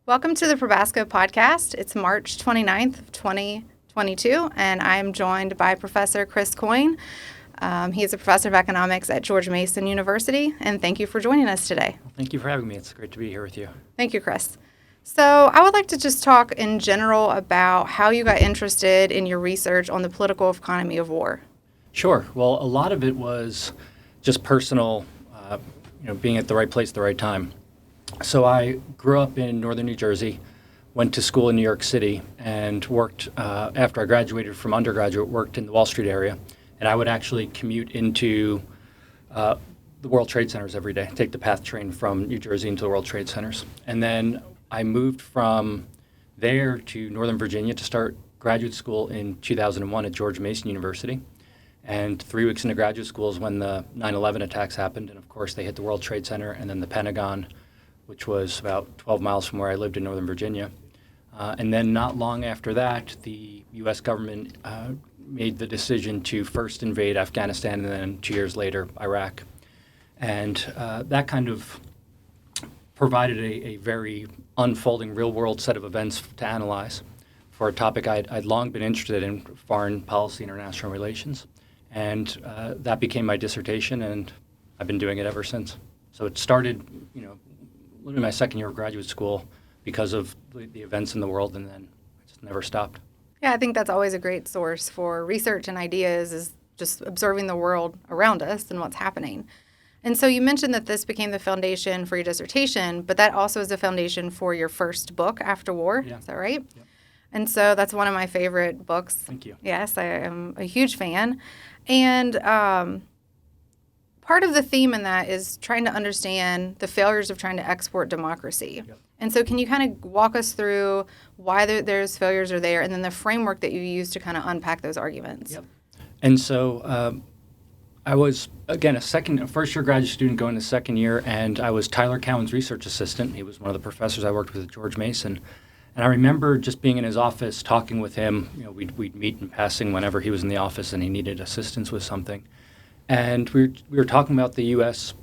Welcome to the Probasco podcast. It's March 29th, 2022, and I'm joined by Professor Chris Coyne. He is a professor of economics at George Mason University, and thank you for joining us today. Well, thank you for having me. It's great to be here with you. Thank you, Chris. So I would like to just talk in general about how you got interested in your research on the political economy of war. Sure. Well, a lot of it was just personal, being at the right place at the right time. So I grew up in northern New Jersey, went to school in New York City, and worked, after I graduated from undergraduate, worked in the Wall Street area. And I would actually commute into the World Trade Centers every day, take the PATH train from New Jersey into the World Trade Centers. And then I moved from there to Northern Virginia to start graduate school in 2001 at George Mason University. And 3 weeks into graduate school is when the 9/11 attacks happened. And of course, they hit the World Trade Center and then the Pentagon, which was about 12 miles from where I lived in Northern Virginia. And then not long after that, the U.S. government made the decision to first invade Afghanistan and then 2 years later, Iraq. And that kind of provided a very unfolding real-world set of events to analyze for a topic I'd long been interested in, foreign policy, international relations. And that became my dissertation, and I've been doing it ever since. So it started, literally my second year of graduate school because of the events in the world, and then I just never stopped. Yeah, I think that's always a great source for research and ideas, is just observing the world around us and what's happening. And so you mentioned that this became the foundation for your dissertation, but that also is the foundation for your first book after war. Yeah. Is that right? Yep. And so that's one of my favorite books. Thank you. Yes, I am a huge fan. And part of the theme in that is trying to understand the failures of trying to export democracy. Yep. And so can you kind of walk us through why those failures are there, and then the framework that you use to kind of unpack those arguments? Yep. And so I was, again, a first-year graduate student going to second year, and I was Tyler Cowen's research assistant. He was one of the professors I worked with at George Mason. And I remember just being in his office, talking with him. We'd meet in passing whenever he was in the office and he needed assistance with something. And we were talking about the U.S.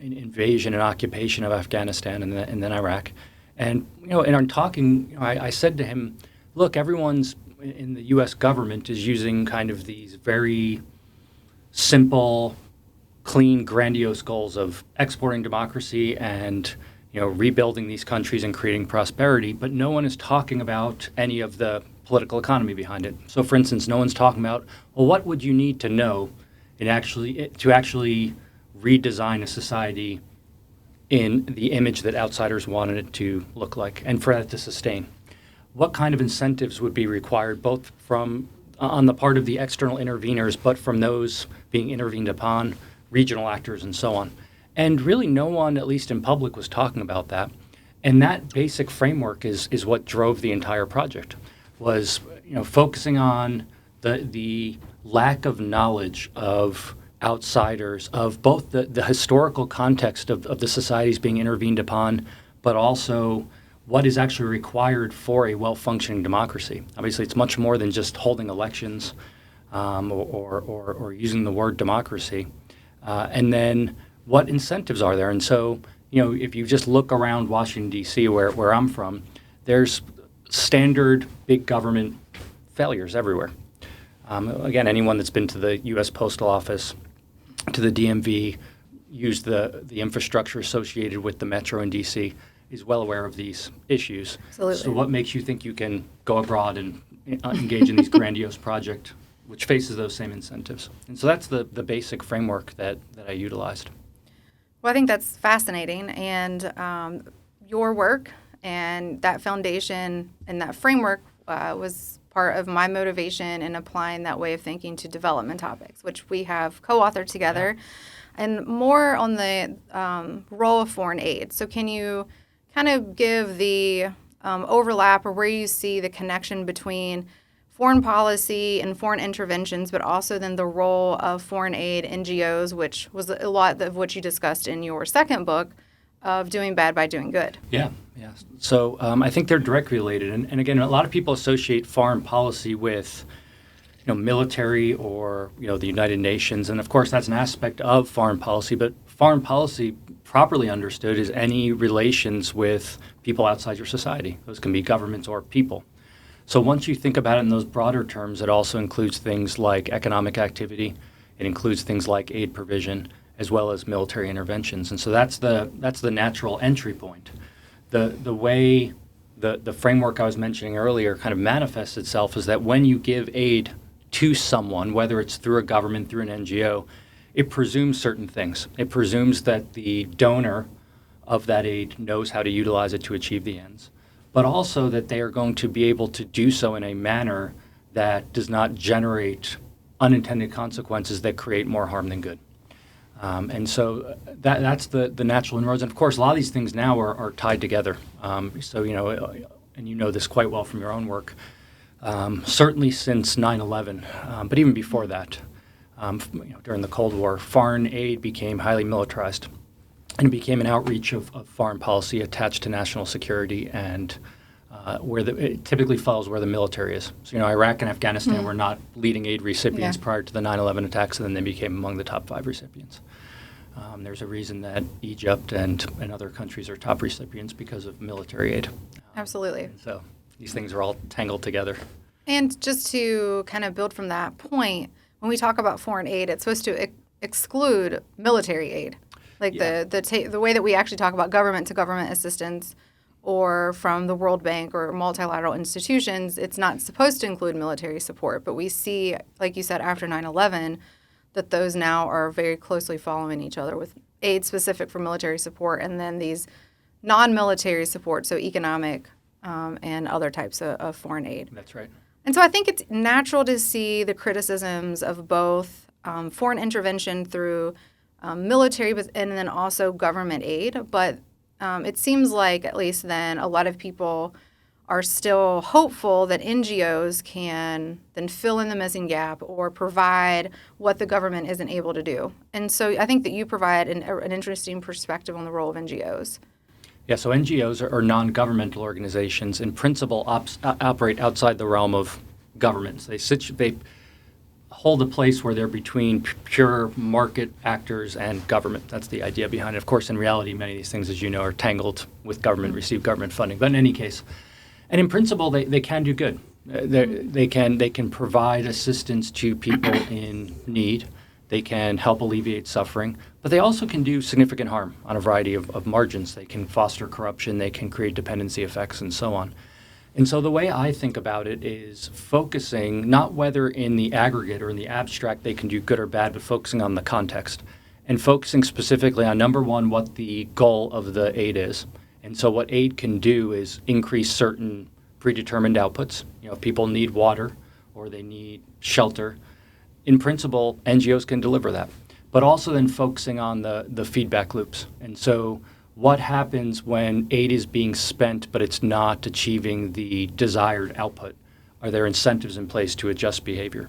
Invasion and occupation of Afghanistan and then Iraq. And, in our talking, I said to him, look, everyone's in the U.S. government is using kind of these very simple, clean, grandiose goals of exporting democracy and rebuilding these countries and creating prosperity, but no one is talking about any of the political economy behind it. So, for instance, no one's talking about, well, what would you need to know to actually redesign a society in the image that outsiders wanted it to look like, and for that to sustain? What kind of incentives would be required, both from on the part of the external interveners, but from those being intervened upon, regional actors, and so on? And really no one, at least in public, was talking about that. And that basic framework is what drove the entire project, was focusing on the lack of knowledge of outsiders, of both the historical context of the societies being intervened upon, but also what is actually required for a well-functioning democracy. Obviously, it's much more than just holding elections or using the word democracy. And then what incentives are there? And so, if you just look around Washington, D.C., where I'm from, there's standard big government failures everywhere. Again, anyone that's been to the U.S. Postal Office, to the DMV, used the infrastructure associated with the metro in D.C., is well aware of these issues. Absolutely. So what makes you think you can go abroad and engage in these grandiose projects, which faces those same incentives? And so that's the basic framework that I utilized. Well, I think that's fascinating, and your work and that foundation and that framework was part of my motivation in applying that way of thinking to development topics, which we have co-authored together, and more on the role of foreign aid. So can you kind of give the overlap, or where you see the connection between foreign policy and foreign interventions, but also then the role of foreign aid NGOs, which was a lot of what you discussed in your second book, of doing bad by doing good? Yeah. So I think they're directly related. And again, a lot of people associate foreign policy with military or the United Nations. And of course, that's an aspect of foreign policy. But foreign policy properly understood, is any relations with people outside your society. Those can be governments or people. So once you think about it in those broader terms, it also includes things like economic activity. It includes things like aid provision, as well as military interventions. And so that's the natural entry point. The way the framework I was mentioning earlier kind of manifests itself is that when you give aid to someone, whether it's through a government, through an NGO, it presumes certain things. It presumes that the donor of that aid knows how to utilize it to achieve the ends, but also that they are going to be able to do so in a manner that does not generate unintended consequences that create more harm than good. And so that's the natural inroads. And of course, a lot of these things now are tied together. So, and you know this quite well from your own work, certainly since 9/11, but even before that, during the Cold War, foreign aid became highly militarized. And it became an outreach of foreign policy attached to national security and it typically follows where the military is. So, Iraq and Afghanistan were not leading aid recipients prior to the 9/11 attacks, and then they became among the top 5 recipients. There's a reason that Egypt and other countries are top recipients because of military aid. Absolutely. So these things are all tangled together. And just to kind of build from that point, when we talk about foreign aid, it's supposed to exclude military aid. Like the way that we actually talk about government-to-government assistance or from the World Bank or multilateral institutions, it's not supposed to include military support. But we see, like you said, after 9/11, that those now are very closely following each other with aid specific for military support and then these non-military support, so economic and other types of foreign aid. That's right. And so I think it's natural to see the criticisms of both foreign intervention through military and then also government aid. But it seems like, at least then, a lot of people are still hopeful that NGOs can then fill in the missing gap or provide what the government isn't able to do. And so I think that you provide an interesting perspective on the role of NGOs. Yeah, so NGOs are non-governmental organizations. In principle, operate outside the realm of governments. They hold a place where they're between pure market actors and government. That's the idea behind it. Of course, in reality, many of these things, as you know, are tangled with government, receive government funding. But in any case, and in principle, they can do good. They can provide assistance to people in need. They can help alleviate suffering, but they also can do significant harm on a variety of margins. They can foster corruption, they can create dependency effects, and so on. And so the way I think about it is focusing not whether in the aggregate or in the abstract they can do good or bad, but focusing on the context and focusing specifically on, number one, what the goal of the aid is. And so what aid can do is increase certain predetermined outputs. If people need water or they need shelter, in principle, NGOs can deliver that, but also then focusing on the feedback loops. And so what happens when aid is being spent, but it's not achieving the desired output? Are there incentives in place to adjust behavior?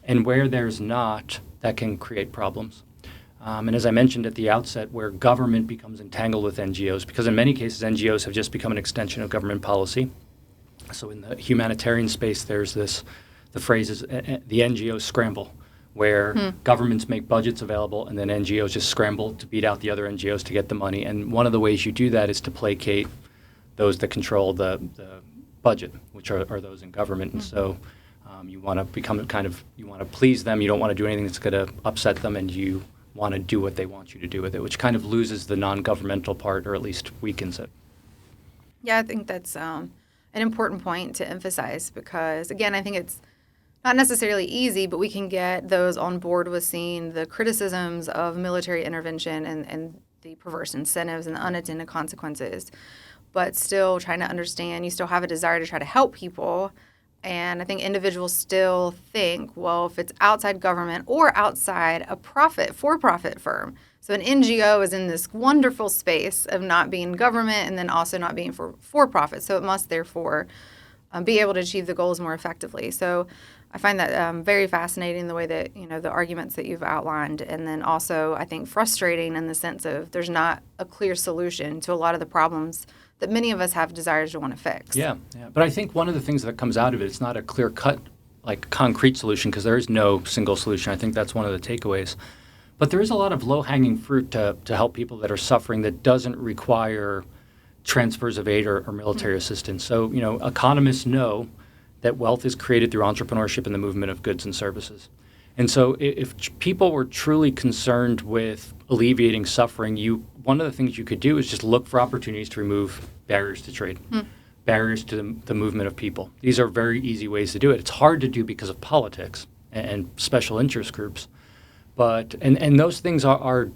And where there's not, that can create problems. And as I mentioned at the outset, where government becomes entangled with NGOs, because in many cases, NGOs have just become an extension of government policy. So in the humanitarian space, there's the phrase is the NGOs scramble, where governments make budgets available and then NGOs just scramble to beat out the other NGOs to get the money. And one of the ways you do that is to placate those that control the budget, which are those in government. And so you want to become you want to please them. You don't want to do anything that's going to upset them, and you want to do what they want you to do with it, which kind of loses the non-governmental part, or at least weakens it. Yeah, I think that's an important point to emphasize because, again, I think it's not necessarily easy, but we can get those on board with seeing the criticisms of military intervention and the perverse incentives and the unintended consequences, but still trying to understand you still have a desire to try to help people. And I think individuals still think, well, if it's outside government or outside a for-profit firm. So an NGO is in this wonderful space of not being government and then also not being for-profit. So it must therefore be able to achieve the goals more effectively. So I find that very fascinating, the way that, the arguments that you've outlined. And then also, I think, frustrating in the sense of there's not a clear solution to a lot of the problems that many of us have desires to want to fix. Yeah. But I think one of the things that comes out of it, it's not a clear-cut, concrete solution, because there is no single solution. I think that's one of the takeaways. But there is a lot of low-hanging fruit to help people that are suffering that doesn't require transfers of aid or military assistance. So, economists know that wealth is created through entrepreneurship and the movement of goods and services. And so if people were truly concerned with alleviating suffering, one of the things you could do is just look for opportunities to remove barriers to trade, barriers to the movement of people. These are very easy ways to do it. It's hard to do because of politics and special interest groups. But and those things are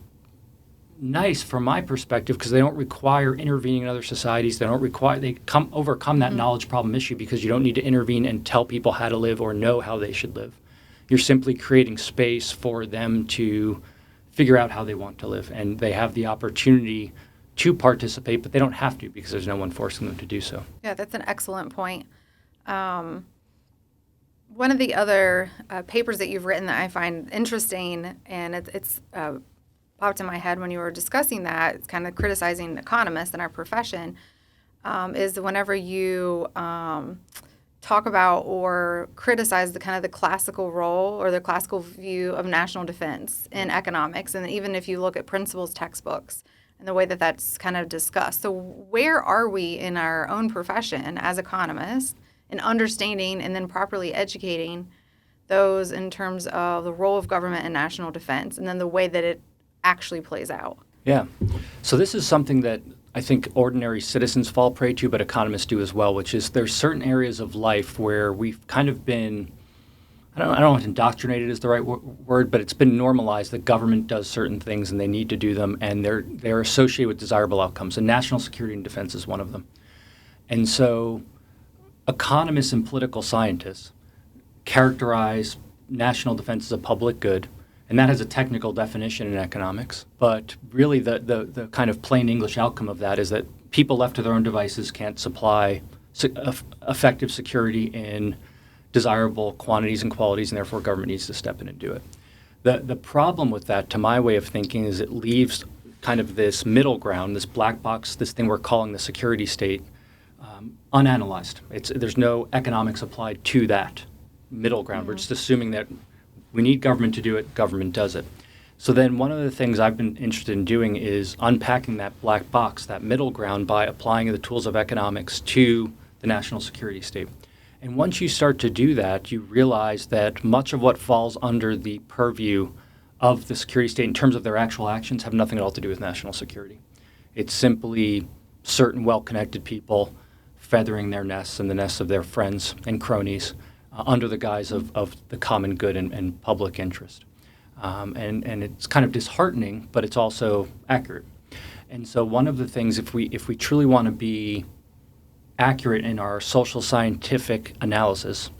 nice from my perspective because they don't require intervening in other societies. They overcome that knowledge problem issue because you don't need to intervene and tell people how to live or know how they should live. You're simply creating space for them to figure out how they want to live, and they have the opportunity to participate, but they don't have to because there's no one forcing them to do so. Yeah, that's an excellent point. One of the other papers that you've written that I find interesting, and it's popped in my head when you were discussing that, it's kind of criticizing economists in our profession, is whenever you talk about or criticize the classical role or the classical view of national defense in economics, and even if you look at principles textbooks and the way that that's kind of discussed. So where are we in our own profession as economists in understanding and then properly educating those in terms of the role of government in national defense and then the way that it actually plays out? Yeah. So this is something that I think ordinary citizens fall prey to, but economists do as well, which is there's certain areas of life where we've kind of been, I don't know if indoctrinated is the right word, but it's been normalized that government does certain things and they need to do them, and they're associated with desirable outcomes. And national security and defense is one of them. And so economists and political scientists characterize national defense as a public good, and that has a technical definition in economics. But really the kind of plain English outcome of that is that people left to their own devices can't supply effective security in desirable quantities and qualities, and therefore government needs to step in and do it. The problem with that, to my way of thinking, is it leaves kind of this middle ground, this black box, this thing we're calling the security state, unanalyzed. There's no economics applied to that middle ground. We're just assuming that we need government to do it, government does it. So then one of the things I've been interested in doing is unpacking that black box, that middle ground, by applying the tools of economics to the national security state. And once you start to do that, you realize that much of what falls under the purview of the security state in terms of their actual actions have nothing at all to do with national security. It's simply certain well-connected people feathering their nests and the nests of their friends and cronies under the guise of the common good and public interest. And it's kind of disheartening, but it's also accurate. And so one of the things, if we truly want to be accurate in our social scientific analysis,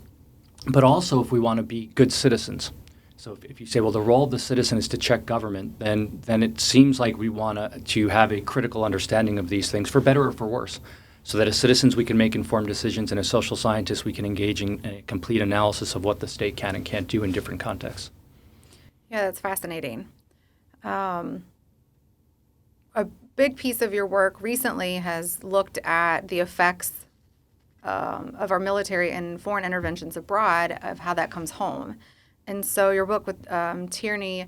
but also if we want to be good citizens. So if you say, well, the role of the citizen is to check government, then it seems like we want to have a critical understanding of these things, for better or for worse, so that as citizens we can make informed decisions, and as social scientists we can engage in a complete analysis of what the state can and can't do in different contexts. Yeah, that's fascinating. A big piece of your work recently has looked at the effects of our military and foreign interventions abroad, of how that comes home. And so your book with Tyranny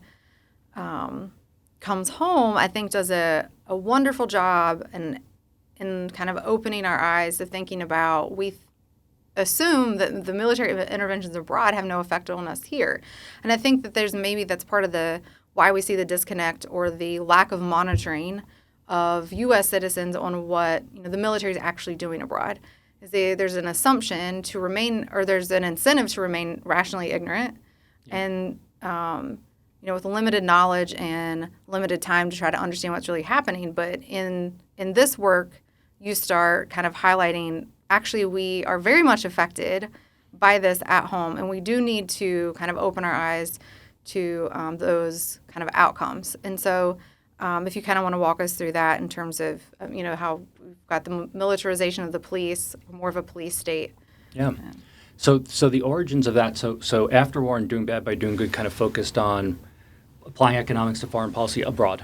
Comes Home, I think, does a wonderful job in kind of opening our eyes to thinking about, we assume that the military interventions abroad have no effect on us here. And I think that that's part of why we see the disconnect or the lack of monitoring of U.S. citizens on what the military is actually doing abroad. There's an assumption to remain, or there's an incentive to remain rationally ignorant, and with limited knowledge and limited time to try to understand what's really happening. But in this work, you start kind of highlighting, actually, we are very much affected by this at home, and we do need to kind of open our eyes to those kind of outcomes. And so if you kind of want to walk us through that in terms of, how we've got the militarization of the police, more of a police state. Yeah. So the origins of that, so after war and Doing Bad by Doing Good kind of focused on applying economics to foreign policy abroad.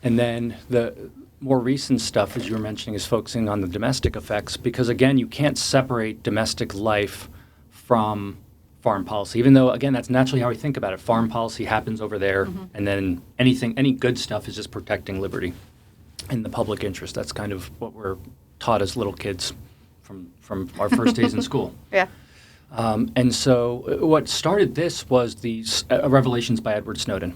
And then the more recent stuff, as you were mentioning, is focusing on the domestic effects, because again, you can't separate domestic life from foreign policy, even though, again, that's naturally how we think about it. Foreign policy happens over there, and then any good stuff is just protecting liberty and the public interest. That's kind of what we're taught as little kids from our first days in school. Yeah. And so what started this was these revelations by Edward Snowden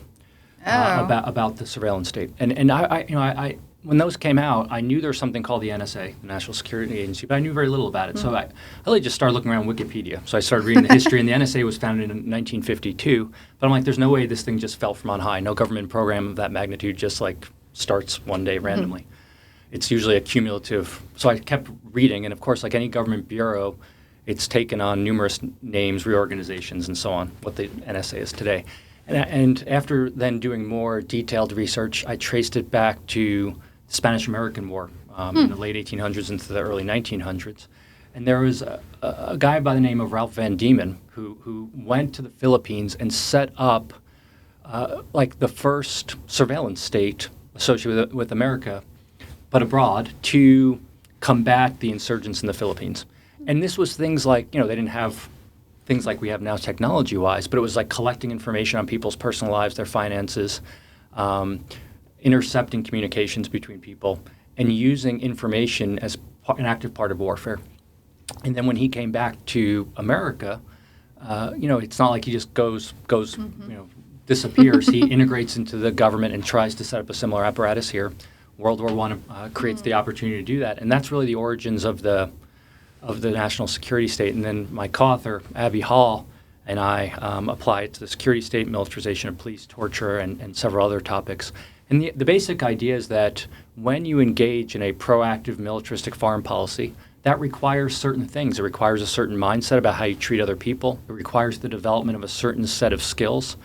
about the surveillance state. And I when those came out, I knew there was something called the NSA, the National Security Agency, but I knew very little about it. So I really just started looking around Wikipedia. So I started reading the history, and the NSA was founded in 1952. But I'm like, there's no way this thing just fell from on high. No government program of that magnitude just like starts one day randomly. It's usually a cumulative. So I kept reading, and of course, like any government bureau, it's taken on numerous names, reorganizations, and so on, what the NSA is today. And after then doing more detailed research, I traced it back to the Spanish-American War in the late 1800s into the early 1900s. And there was a guy by the name of Ralph Van Diemen who went to the Philippines and set up like the first surveillance state associated with America, but abroad, to combat the insurgents in the Philippines. And this was things like, they didn't have things like we have now technology-wise, but it was like collecting information on people's personal lives, their finances, intercepting communications between people, and using information as an active part of warfare. And then when he came back to America, it's not like he just goes, disappears. He integrates into the government and tries to set up a similar apparatus here. World War I creates the opportunity to do that, and that's really the origins of the national security state. And then my co-author, Abby Hall, and I apply it to the security state, militarization of police, torture, and several other topics. And the basic idea is that when you engage in a proactive militaristic foreign policy, that requires certain things. It requires a certain mindset about how you treat other people. It requires the development of a certain set of skills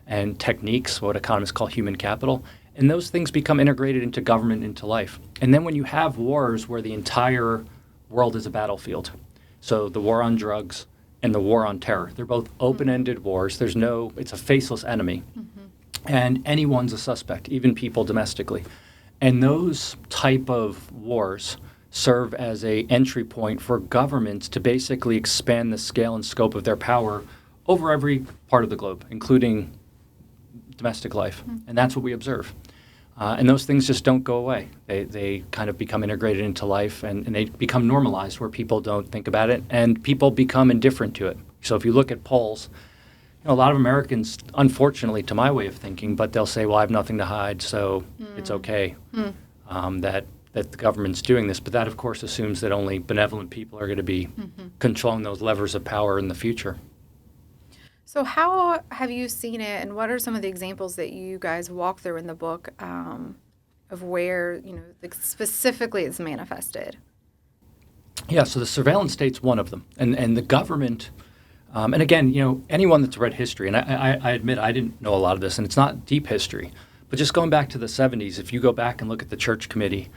and techniques, what economists call human capital. And those things become integrated into government, into life. And then when you have wars where the entire world is a battlefield, so the war on drugs and the war on terror, they're both open-ended wars. It's a faceless enemy. And anyone's a suspect, even people domestically. And those type of wars serve as a entry point for governments to basically expand the scale and scope of their power over every part of the globe, including domestic life. And that's what we observe. And those things just don't go away. They kind of become integrated into life, and they become normalized where people don't think about it, and people become indifferent to it. So if you look at polls, a lot of Americans, unfortunately, to my way of thinking, but they'll say, well, I have nothing to hide, so it's okay that the government's doing this. But that, of course, assumes that only benevolent people are going to be controlling those levers of power in the future. So how have you seen it, and what are some of the examples that you guys walk through in the book of where, specifically it's manifested? Yeah, so the surveillance state's one of them. And the government, and again, anyone that's read history, and I admit I didn't know a lot of this, and it's not deep history, but just going back to the 70s, if you go back and look at the Church Committee,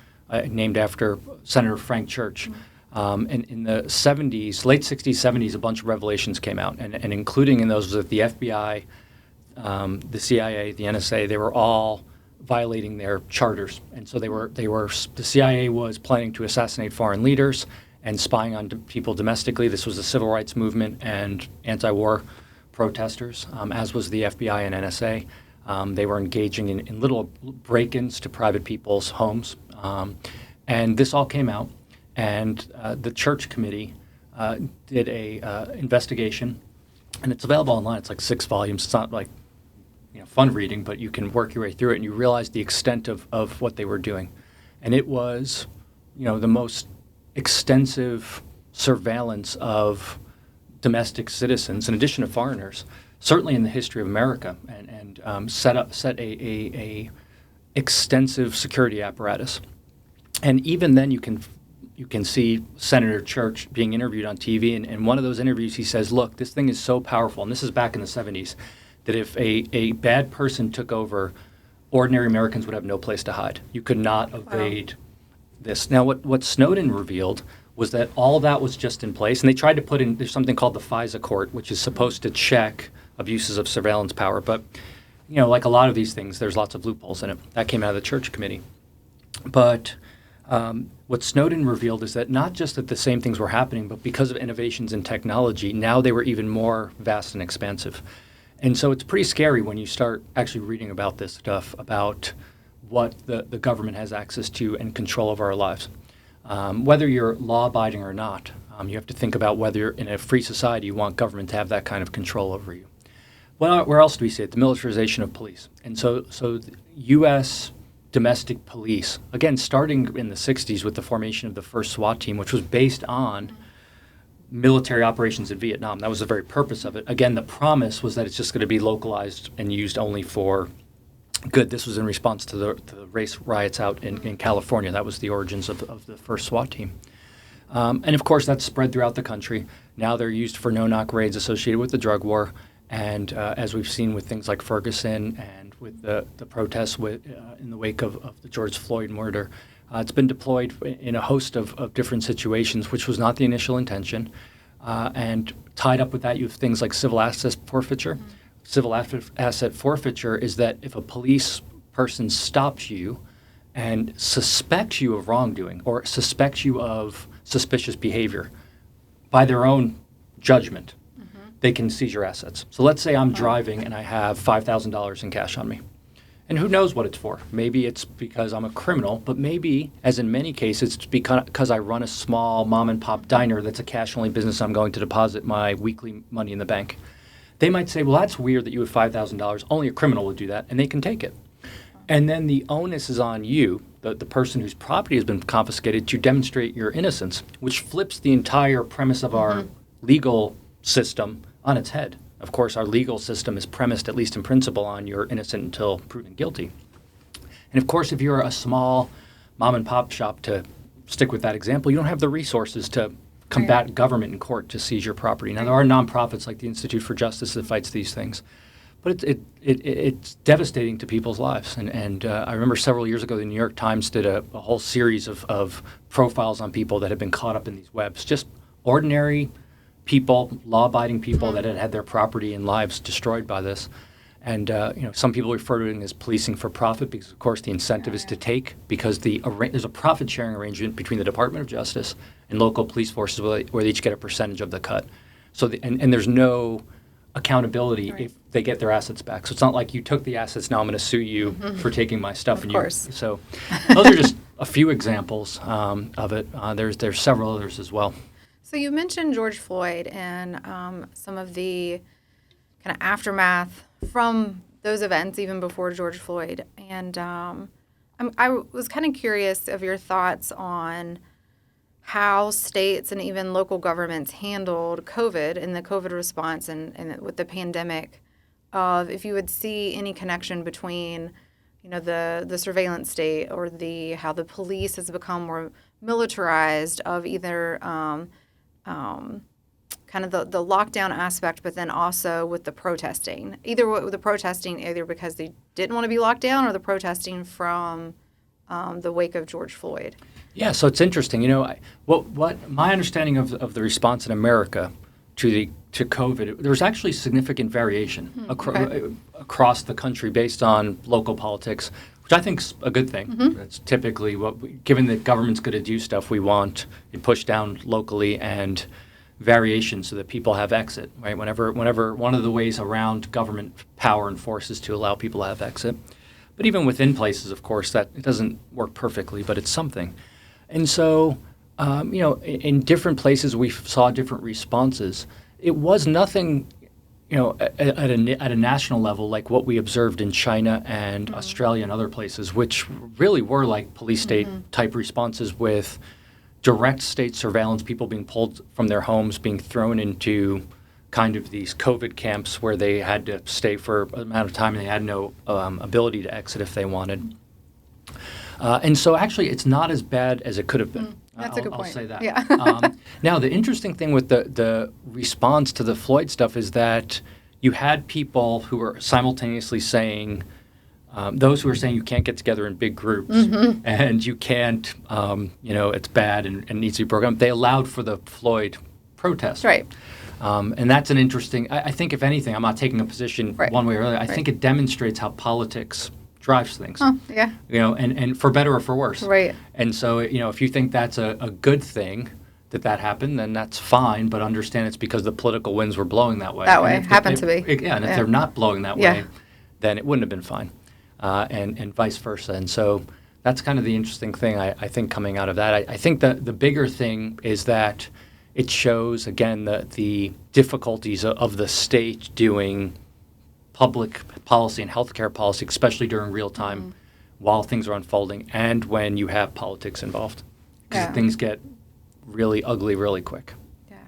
named after Senator Frank Church, and in the 70s, late 60s, 70s, a bunch of revelations came out, and including in those was that the FBI, the CIA, the NSA, they were all violating their charters. And so the CIA was planning to assassinate foreign leaders and spying on people domestically. This was the civil rights movement and anti-war protesters, as was the FBI and NSA. They were engaging in little break-ins to private people's homes. And this all came out. And the Church Committee did a investigation, and it's available online. It's like 6 volumes. It's not like fun reading, but you can work your way through it, and you realize the extent of what they were doing. And it was, the most extensive surveillance of domestic citizens, in addition to foreigners, certainly in the history of America, and set a extensive security apparatus. And even then, you can see Senator Church being interviewed on TV, and in one of those interviews he says, look, this thing is so powerful, and this is back in the 70s, that if a bad person took over, ordinary Americans would have no place to hide. You could not evade this. Now, what Snowden revealed was that all that was just in place, and they tried to put in, there's something called the FISA court, which is supposed to check abuses of surveillance power, but, like a lot of these things, there's lots of loopholes in it. That came out of the Church Committee. But what Snowden revealed is that not just that the same things were happening, but because of innovations in technology, now they were even more vast and expansive. And so it's pretty scary when you start actually reading about this stuff, about what the government has access to and control over our lives. Whether you're law-abiding or not, you have to think about whether in a free society you want government to have that kind of control over you. Well, where else do we see it? The militarization of police. And so the U.S. domestic police, again, starting in the 60s with the formation of the first SWAT team, which was based on military operations in Vietnam. That was the very purpose of it. Again, the promise was that it's just going to be localized and used only for good. This was in response to the race riots out in California. That was the origins of the first SWAT team. And of course, that's spread throughout the country. Now they're used for no-knock raids associated with the drug war. And as we've seen with things like Ferguson and with the protests in the wake of the George Floyd murder, it's been deployed in a host of different situations, which was not the initial intention. And tied up with that, you have things like civil asset forfeiture. Mm-hmm. Civil asset forfeiture is that if a police person stops you and suspects you of wrongdoing or suspects you of suspicious behavior by their own judgment, they can seize your assets. So let's say I'm driving and I have $5,000 in cash on me. And who knows what it's for? Maybe it's because I'm a criminal, but maybe, as in many cases, it's because I run a small mom-and-pop diner that's a cash-only business. I'm going to deposit my weekly money in the bank. They might say, well, that's weird that you have $5,000. Only a criminal would do that, and they can take it. And then the onus is on you, the person whose property has been confiscated, to demonstrate your innocence, which flips the entire premise of our legal system on its head. Of course, our legal system is premised, at least in principle, on you're innocent until proven guilty. And of course, if you're a small mom-and-pop shop, to stick with that example, you don't have the resources to combat government in court to seize your property. Now, there are nonprofits like the Institute for Justice that fights these things, but it's devastating to people's lives. And I remember several years ago, the New York Times did a whole series of profiles on people that had been caught up in these webs, just ordinary people, law-abiding people that had their property and lives destroyed by this. And some people refer to it as policing for profit because, of course, the incentive is to take, because there's a profit-sharing arrangement between the Department of Justice and local police forces where they each get a percentage of the cut. So and there's no accountability if they get their assets back. So it's not like you took the assets, now I'm going to sue you for taking my stuff. Of course. So those are just a few examples of it. There's several others as well. So you mentioned George Floyd and some of the kind of aftermath from those events, even before George Floyd. And I was kind of curious of your thoughts on how states and even local governments handled COVID and the COVID response and with the pandemic, of if you would see any connection between, the surveillance state or how the police has become more militarized, of either kind of the lockdown aspect, but then also with the protesting, either with the protesting either because they didn't want to be locked down or the protesting from the wake of George Floyd. Yeah, so it's interesting. What my understanding of the response in America to COVID, there was actually significant variation across the country based on local politics, which I think is a good thing. That's typically given that government's going to do stuff, we want it pushed down locally and variation so that people have exit, right? Whenever one of the ways around government power and force is to allow people to have exit. But even within places, of course, that it doesn't work perfectly, but it's something. And so, in different places we saw different responses. It was nothing, at a national level like what we observed in China and Australia and other places, which really were like police state type responses with direct state surveillance, people being pulled from their homes, being thrown into kind of these COVID camps where they had to stay for an amount of time and they had no ability to exit if they wanted. And so actually it's not as bad as it could have been. That's a good point. I'll say that. Yeah. Now, the interesting thing with the response to the Floyd stuff is that you had people who were simultaneously saying, those who are saying you can't get together in big groups and you can't, it's bad and needs to be broken up. They allowed for the Floyd protest. Right. And that's an interesting, I think if anything, I'm not taking a position one way or the other. I think it demonstrates how politics drives things. Oh, yeah. And for better or for worse. Right. And so, if you think that's a good thing that happened, then that's fine, but understand it's because the political winds were blowing that way. That way. Happened to be. And if they're not blowing that Yeah. way, then it wouldn't have been fine, and vice versa. And so that's kind of the interesting thing, I think, coming out of that. I think the bigger thing is that it shows, again, the difficulties of the state doing public policy and healthcare policy, especially during real time while things are unfolding and when you have politics involved. Because things get really ugly really quick. Yeah.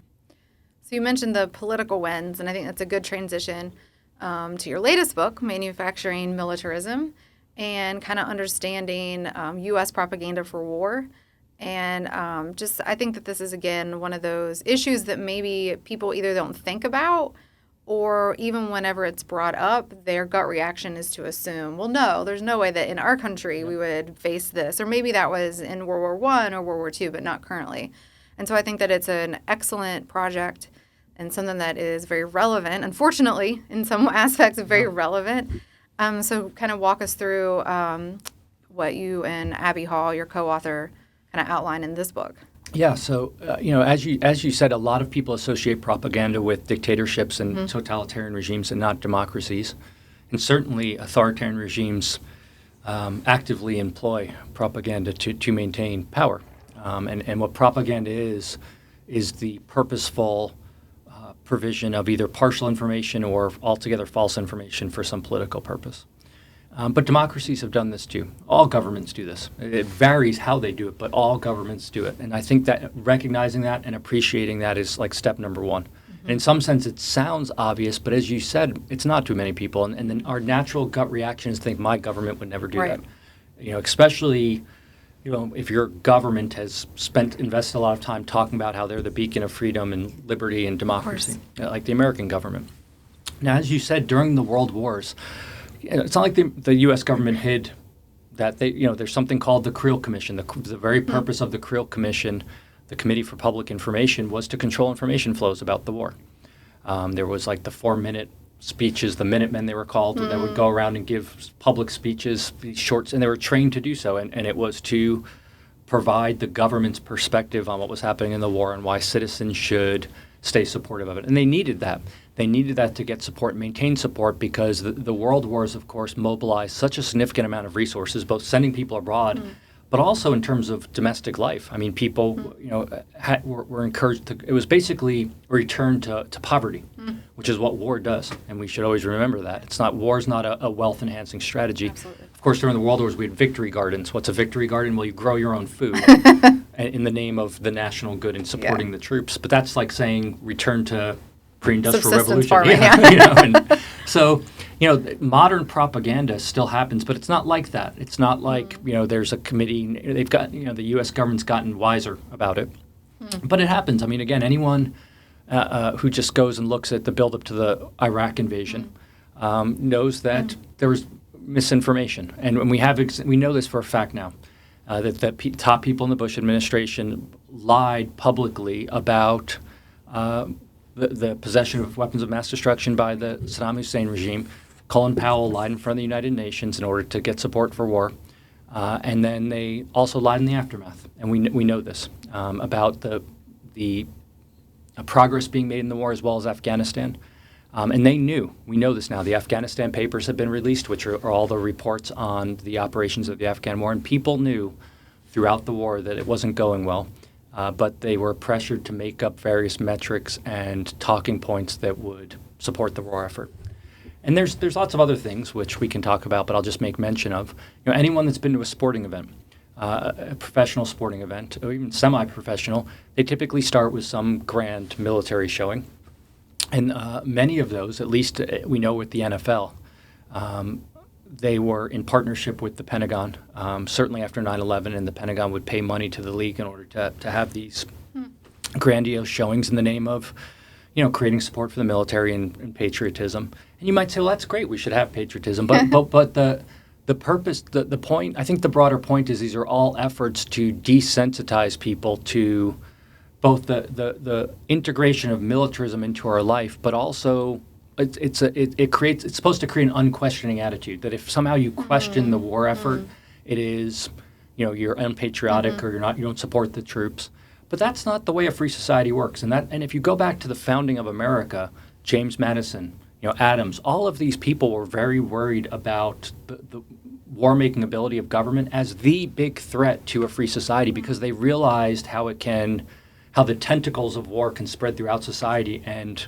So you mentioned the political winds, and I think that's a good transition to your latest book, Manufacturing Militarism, and kind of understanding U.S. propaganda for war. And I think that this is, again, one of those issues that maybe people either don't think about, or even whenever it's brought up, their gut reaction is to assume, well, no, there's no way that in our country we would face this. Or maybe that was in World War I or World War II, but not currently. And so I think that it's an excellent project and something that is very relevant, unfortunately, in some aspects, very relevant. So kind of walk us through what you and Abby Hall, your co-author, kind of outline in this book. Yeah, so as you said, a lot of people associate propaganda with dictatorships and totalitarian regimes and not democracies, and certainly authoritarian regimes actively employ propaganda to maintain power. And what propaganda is the purposeful provision of either partial information or altogether false information for some political purpose. But democracies have done this too. All governments do this. It varies how they do it, but all governments do it. And I think that recognizing that and appreciating that is like step number one. And in some sense, it sounds obvious, but as you said, it's not to many people. And then our natural gut reaction is to think my government would never do that. Especially, if your government has invested a lot of time talking about how they're the beacon of freedom and liberty and democracy, like the American government. Now, as you said, during the World Wars, it's not like the U.S. government hid that there's something called the Creel Commission. The very purpose of the Creel Commission, the Committee for Public Information, was to control information flows about the war. There was like the 4-minute speeches, the Minutemen they were called, that would go around and give public speeches, these shorts, and they were trained to do so. And it was to provide the government's perspective on what was happening in the war and why citizens should stay supportive of it. And they needed that. They needed that to get support, maintain support, because the world wars, of course, mobilized such a significant amount of resources, both sending people abroad, but also in terms of domestic life. I mean, people, were encouraged to. It was basically a return to poverty, which is what war does, and we should always remember that. It's not war's not a wealth-enhancing strategy. Absolutely. Of course, during the World Wars, we had victory gardens. What's a victory garden? Well, you grow your own food in the name of the national good and supporting the troops. But that's like saying return to pre-industrial revolution. Farming, And so, modern propaganda still happens, but it's not like that. It's not like, there's a committee, they've got, the U.S. government's gotten wiser about it. But it happens. I mean, again, anyone who just goes and looks at the buildup to the Iraq invasion knows that there was misinformation. And we know this for a fact now, that top people in the Bush administration lied publicly about the possession of weapons of mass destruction by the Saddam Hussein regime. Colin Powell lied in front of the United Nations in order to get support for war. And then they also lied in the aftermath. And we know this about the progress being made in the war as well as Afghanistan. And we know this now. The Afghanistan papers have been released, which are all the reports on the operations of the Afghan war. And people knew throughout the war that it wasn't going well. But they were pressured to make up various metrics and talking points that would support the war effort. And there's lots of other things which we can talk about, but I'll just make mention of. Anyone that's been to a sporting event, a professional sporting event, or even semi-professional, they typically start with some grand military showing. And many of those, at least we know with the NFL, they were in partnership with the Pentagon, certainly after 9/11, and the Pentagon would pay money to the league in order to have these grandiose showings in the name of, creating support for the military and patriotism. And you might say, well, that's great, we should have patriotism. But the purpose, the point, I think the broader point is these are all efforts to desensitize people to both the integration of militarism into our life, but also it's supposed to create an unquestioning attitude that if somehow you question the war effort, it is, you're unpatriotic or you don't support the troops. But that's not the way a free society works. And if you go back to the founding of America, James Madison, Adams, all of these people were very worried about the war-making ability of government as the big threat to a free society because they realized how the tentacles of war can spread throughout society and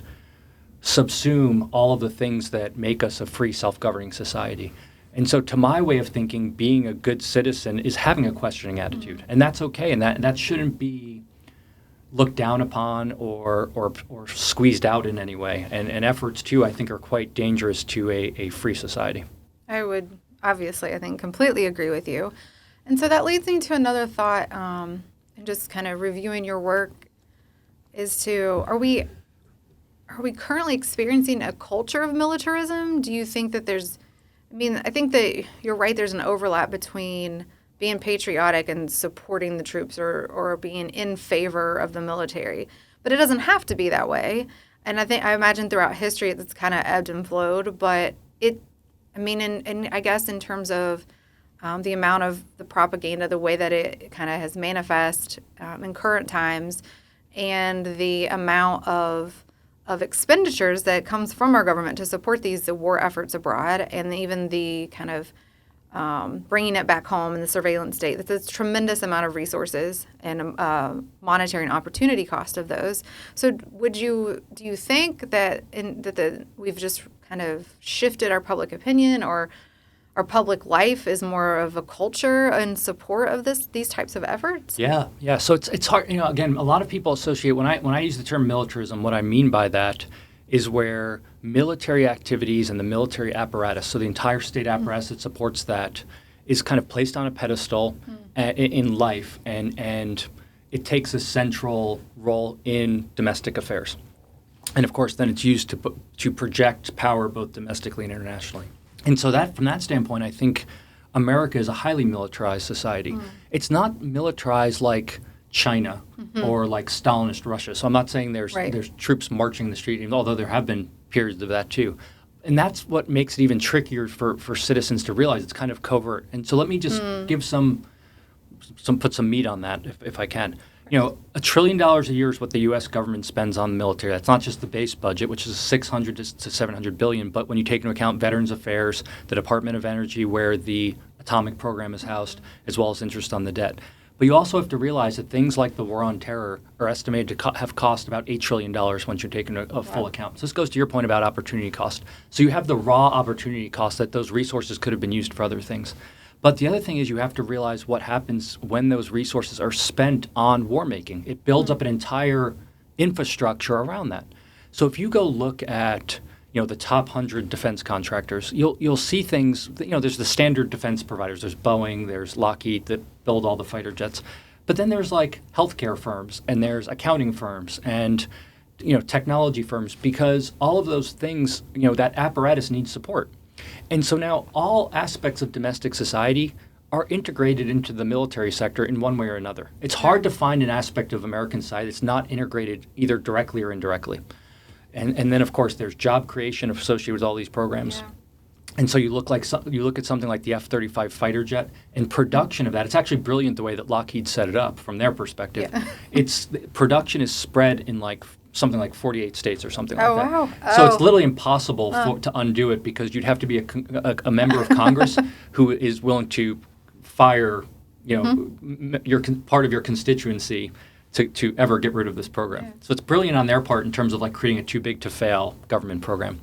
subsume all of the things that make us a free, self-governing society. And so to my way of thinking, being a good citizen is having a questioning attitude. And that's okay, and that shouldn't be looked down upon or squeezed out in any way. And efforts, too, I think are quite dangerous to a free society. I would obviously, I think, completely agree with you. And so that leads me to another thought, and just kind of reviewing your work, is are we currently experiencing a culture of militarism? Do you think that I think that you're right, there's an overlap between being patriotic and supporting the troops or being in favor of the military. But it doesn't have to be that way. And I imagine throughout history it's kind of ebbed and flowed, but I guess in terms of the amount of the propaganda, the way that it kind of has manifest in current times, and the amount of expenditures that comes from our government to support these war efforts abroad, and even the kind of bringing it back home in the surveillance state. That's a tremendous amount of resources and monetary and opportunity cost of those. So do you think that we've just kind of shifted our public opinion, or our public life is more of a culture in support of these types of efforts? Yeah. So it's hard. Again, a lot of people associate when I use the term militarism, what I mean by that is where military activities and the military apparatus, so the entire state apparatus that supports that, is kind of placed on a pedestal in life, and it takes a central role in domestic affairs. And of course, then it's used to project power both domestically and internationally. And so from that standpoint, I think America is a highly militarized society. It's not militarized like China or like Stalinist Russia. So I'm not saying there's troops marching the street, although there have been periods of that too. And that's what makes it even trickier for citizens to realize. It's kind of covert. And so let me just give put some meat on that if I can. $1 trillion a year is what the U.S. government spends on the military. That's not just the base budget, which is $600 to $700 billion, but when you take into account Veterans Affairs, the Department of Energy, where the atomic program is housed, as well as interest on the debt. But you also have to realize that things like the war on terror are estimated to have cost about $8 trillion once you're taking a full account. So this goes to your point about opportunity cost. So you have the raw opportunity cost that those resources could have been used for other things. But the other thing is you have to realize what happens when those resources are spent on war making. It builds up an entire infrastructure around that. So if you go look at the top 100 defense contractors, you'll see things. There's the standard defense providers. There's Boeing, there's Lockheed that build all the fighter jets, but then there's like healthcare firms and there's accounting firms and technology firms, because all of those things, that apparatus needs support. And so now all aspects of domestic society are integrated into the military sector in one way or another. It's hard to find an aspect of American society that's not integrated either directly or indirectly. And then, of course, there's job creation associated with all these programs. Yeah. And so you look at something like the F-35 fighter jet and production of that. It's actually brilliant the way that Lockheed set it up from their perspective. Yeah. Production is spread in something like 48 states or something like that. Wow. So it's literally impossible to undo it, because you'd have to be a member of Congress who is willing to fire part of your constituency to ever get rid of this program. Yeah. So it's brilliant on their part in terms of creating a too big to fail government program.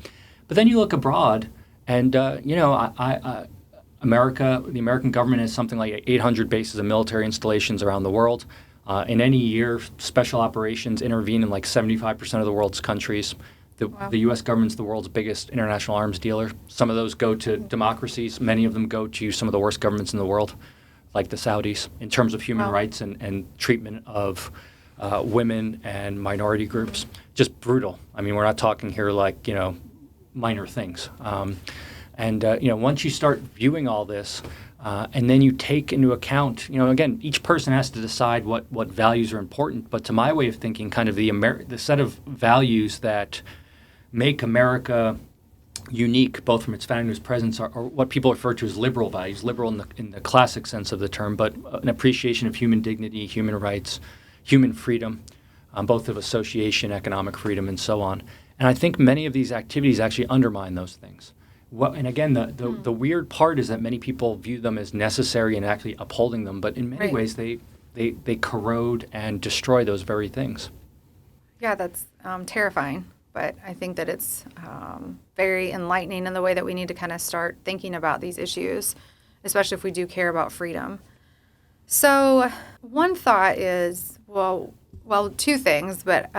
But then you look abroad, and the American government has something like 800 bases of military installations around the world. In any year, special operations intervene in 75% of the world's countries. The U.S. government's the world's biggest international arms dealer. Some of those go to democracies. Many of them go to some of the worst governments in the world, like the Saudis, in terms of human rights and treatment of women and minority groups. Just brutal. I mean, we're not talking here minor things. Once you start viewing all this, and then you take into account, again, each person has to decide what values are important. But to my way of thinking, kind of the set of values that make America unique, both from its founding and its presence, are what people refer to as liberal values, liberal in the classic sense of the term, but an appreciation of human dignity, human rights, human freedom, both of association, economic freedom, and so on. And I think many of these activities actually undermine those things. And again, the weird part is that many people view them as necessary and actually upholding them, but in many ways they corrode and destroy those very things. Yeah, that's terrifying. But I think that it's very enlightening in the way that we need to kind of start thinking about these issues, especially if we do care about freedom. So one thought is, well, two things, but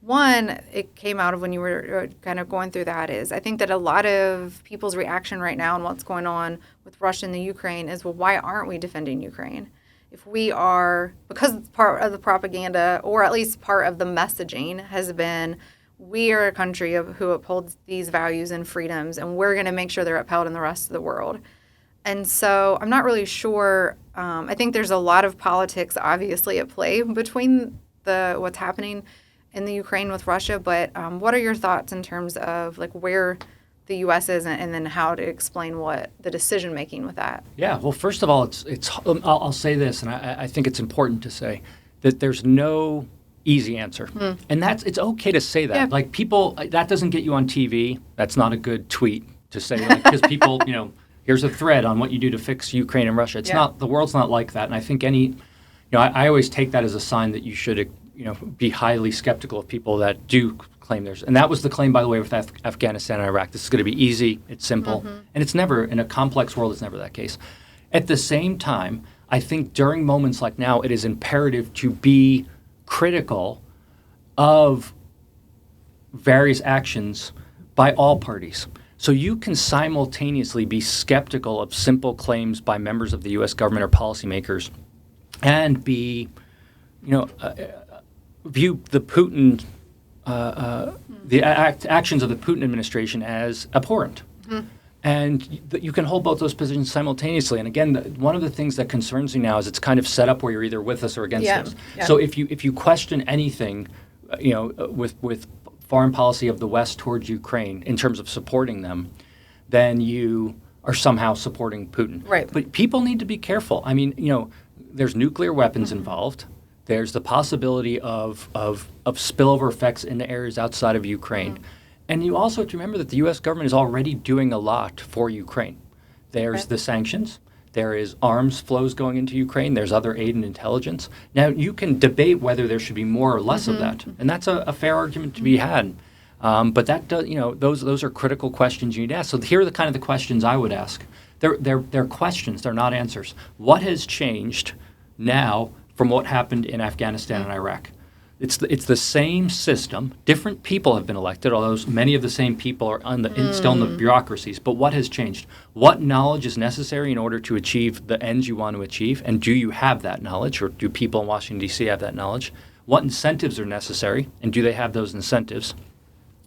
one, it came out of when you were kind of going through that, is I think that a lot of people's reaction right now and what's going on with Russia and the Ukraine is, well, why aren't we defending Ukraine? If we are, because it's part of the propaganda, or at least part of the messaging has been, we are a country who upholds these values and freedoms, and we're going to make sure they're upheld in the rest of the world. And so I'm not really sure. I think there's a lot of politics, obviously, at play between what's happening in the Ukraine with Russia. But what are your thoughts in terms of like where the U.S. is, and then how to explain what the decision making with that? Yeah. Well, first of all, I'll say this, and I think it's important to say that there's no easy answer. And it's okay to say that. Yeah. Like people, that doesn't get you on TV. That's not a good tweet to say, because people, here's a thread on what you do to fix Ukraine and Russia. It's not, the world's not like that. And I think I always take that as a sign that you should, be highly skeptical of people that do claim theirs. And that was the claim, by the way, with Afghanistan and Iraq. This is going to be easy. It's simple. And it's never, in a complex world, it's never that case. At the same time, I think during moments like now, it is imperative to be critical of various actions by all parties. So you can simultaneously be skeptical of simple claims by members of the U.S. government or policymakers, and be, view the Putin, actions of the Putin administration as abhorrent. And you can hold both those positions simultaneously. And again, one of the things that concerns me now is it's kind of set up where you're either with us or against us. Yeah. So if you question anything, with foreign policy of the West towards Ukraine in terms of supporting them, then you are somehow supporting Putin. Right. But people need to be careful. I mean, there's nuclear weapons involved. There's the possibility of spillover effects into areas outside of Ukraine. And you also have to remember that the U.S. government is already doing a lot for Ukraine. There's the sanctions. There is arms flows going into Ukraine. There's other aid and intelligence. Now, you can debate whether there should be more or less of that, and that's a fair argument to be had. But that does, those are critical questions you need to ask. So here are the kind of the questions I would ask. They're questions. They're not answers. What has changed now from what happened in Afghanistan and Iraq? It's the same system. Different people have been elected, although many of the same people are still in the bureaucracies. But what has changed? What knowledge is necessary in order to achieve the ends you want to achieve? And do you have that knowledge, or do people in Washington, D.C. have that knowledge? What incentives are necessary, and do they have those incentives?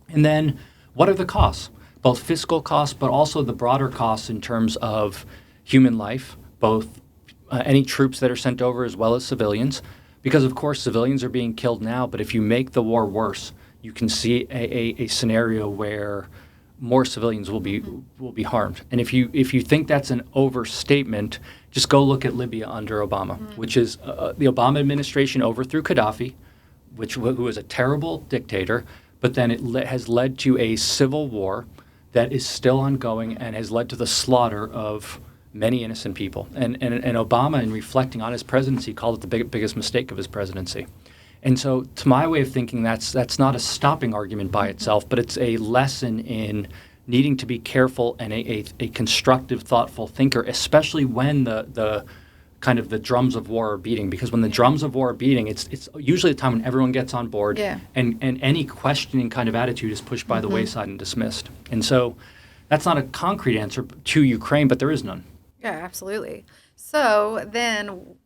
And then what are the costs? Both fiscal costs, but also the broader costs in terms of human life, both any troops that are sent over as well as civilians. Because, of course, civilians are being killed now, but if you make the war worse, you can see a scenario where more civilians will be harmed. And if you think that's an overstatement, just go look at Libya under Obama, which is the Obama administration overthrew Gaddafi, who was a terrible dictator, but then it has led to a civil war that is still ongoing and has led to the slaughter of many innocent people. And Obama, in reflecting on his presidency, called it the biggest mistake of his presidency. And so, to my way of thinking, that's not a stopping argument by itself, but it's a lesson in needing to be careful and a constructive, thoughtful thinker, especially when the kind of the drums of war are beating. Because when the drums of war are beating, it's usually the time when everyone gets on board, and any questioning kind of attitude is pushed by the wayside and dismissed. And so, that's not a concrete answer to Ukraine, but there is none. Yeah, absolutely. So then,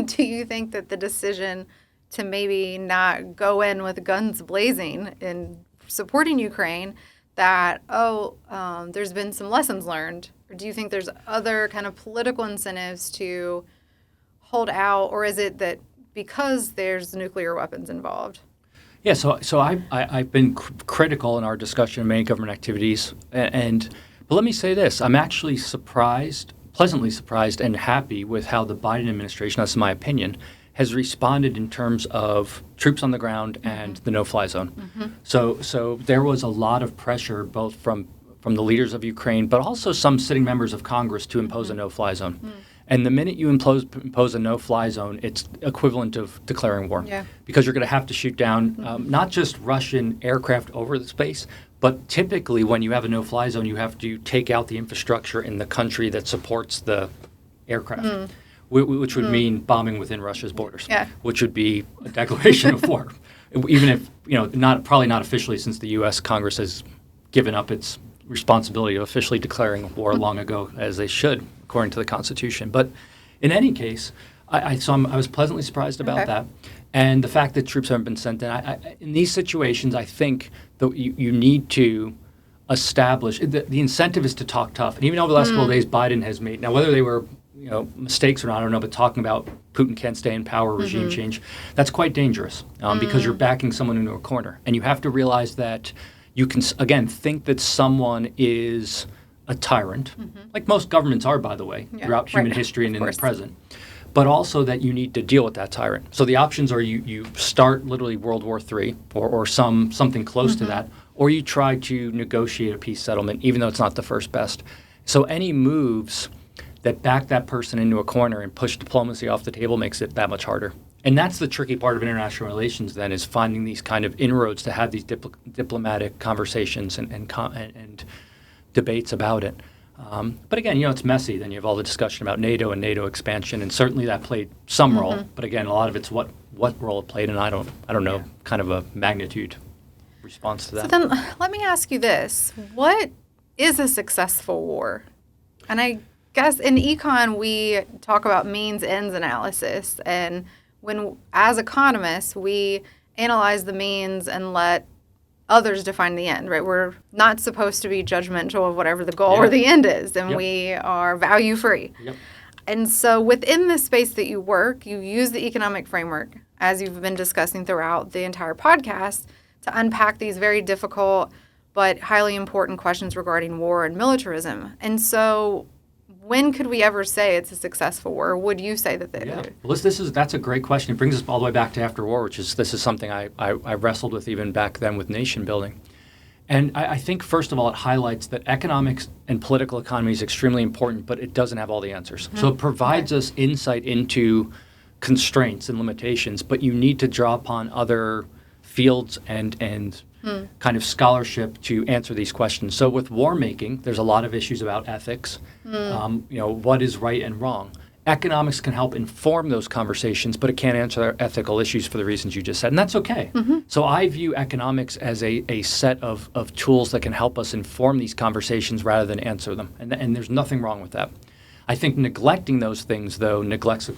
do you think that the decision to maybe not go in with guns blazing in supporting Ukraine, that, there's been some lessons learned? Or do you think there's other kind of political incentives to hold out? Or is it that because there's nuclear weapons involved? Yeah, so I've been critical in our discussion of many government activities, but let me say this: I'm actually pleasantly surprised, and happy with how the Biden administration, that's my opinion, has responded in terms of troops on the ground and the no-fly zone. So there was a lot of pressure, both from the leaders of Ukraine, but also some sitting members of Congress, to impose a no-fly zone. And the minute you impose a no-fly zone, it's equivalent of declaring war, because you're going to have to shoot down not just Russian aircraft over the space, but typically when you have a no-fly zone, you have to take out the infrastructure in the country that supports the aircraft, which would mean bombing within Russia's borders, which would be a declaration of war, even if, probably not officially, since the U.S. Congress has given up its responsibility of officially declaring war long ago, as they should, according to the Constitution. But in any case, I was pleasantly surprised about that. And the fact that troops haven't been sent in. In these situations, I think that you need to establish, the incentive is to talk tough. And even over the last couple of days, Biden has made, now whether they were mistakes or not, I don't know, but talking about Putin can't stay in power, regime change, that's quite dangerous, because you're backing someone into a corner. And you have to realize that you can, again, think that someone is a tyrant, like most governments are, by the way, throughout human history and in the present, but also that you need to deal with that tyrant. So the options are you start literally World War III or something close to that, or you try to negotiate a peace settlement, even though it's not the first best. So any moves that back that person into a corner and push diplomacy off the table makes it that much harder. And that's the tricky part of international relations, then, is finding these kind of inroads to have these diplomatic conversations and debates about it. But again, it's messy. Then you have all the discussion about NATO and NATO expansion, and certainly that played some role. But again, a lot of it's what role it played, and I don't know kind of a magnitude response to that. So then let me ask you this. What is a successful war? And I guess in econ, we talk about means ends analysis, and when, as economists, we analyze the means and let others define the end, right? We're not supposed to be judgmental of whatever the goal or the end is, and we are value-free. And so within the space that you work, you use the economic framework, as you've been discussing throughout the entire podcast, to unpack these very difficult but highly important questions regarding war and militarism. And so when could we ever say it's a successful war? Or would you say that they are? Well, that's a great question. It brings us all the way back to after war, this is something I wrestled with even back then with nation building. And I think, first of all, it highlights that economics and political economy is extremely important, but it doesn't have all the answers. So it provides us insight into constraints and limitations, but you need to draw upon other fields and kind of scholarship to answer these questions. So with war making, there's a lot of issues about ethics, what is right and wrong. Economics can help inform those conversations, but it can't answer ethical issues for the reasons you just said, and that's okay. So I view economics as a set of tools that can help us inform these conversations rather than answer them, and there's nothing wrong with that. I think neglecting those things, though, neglects a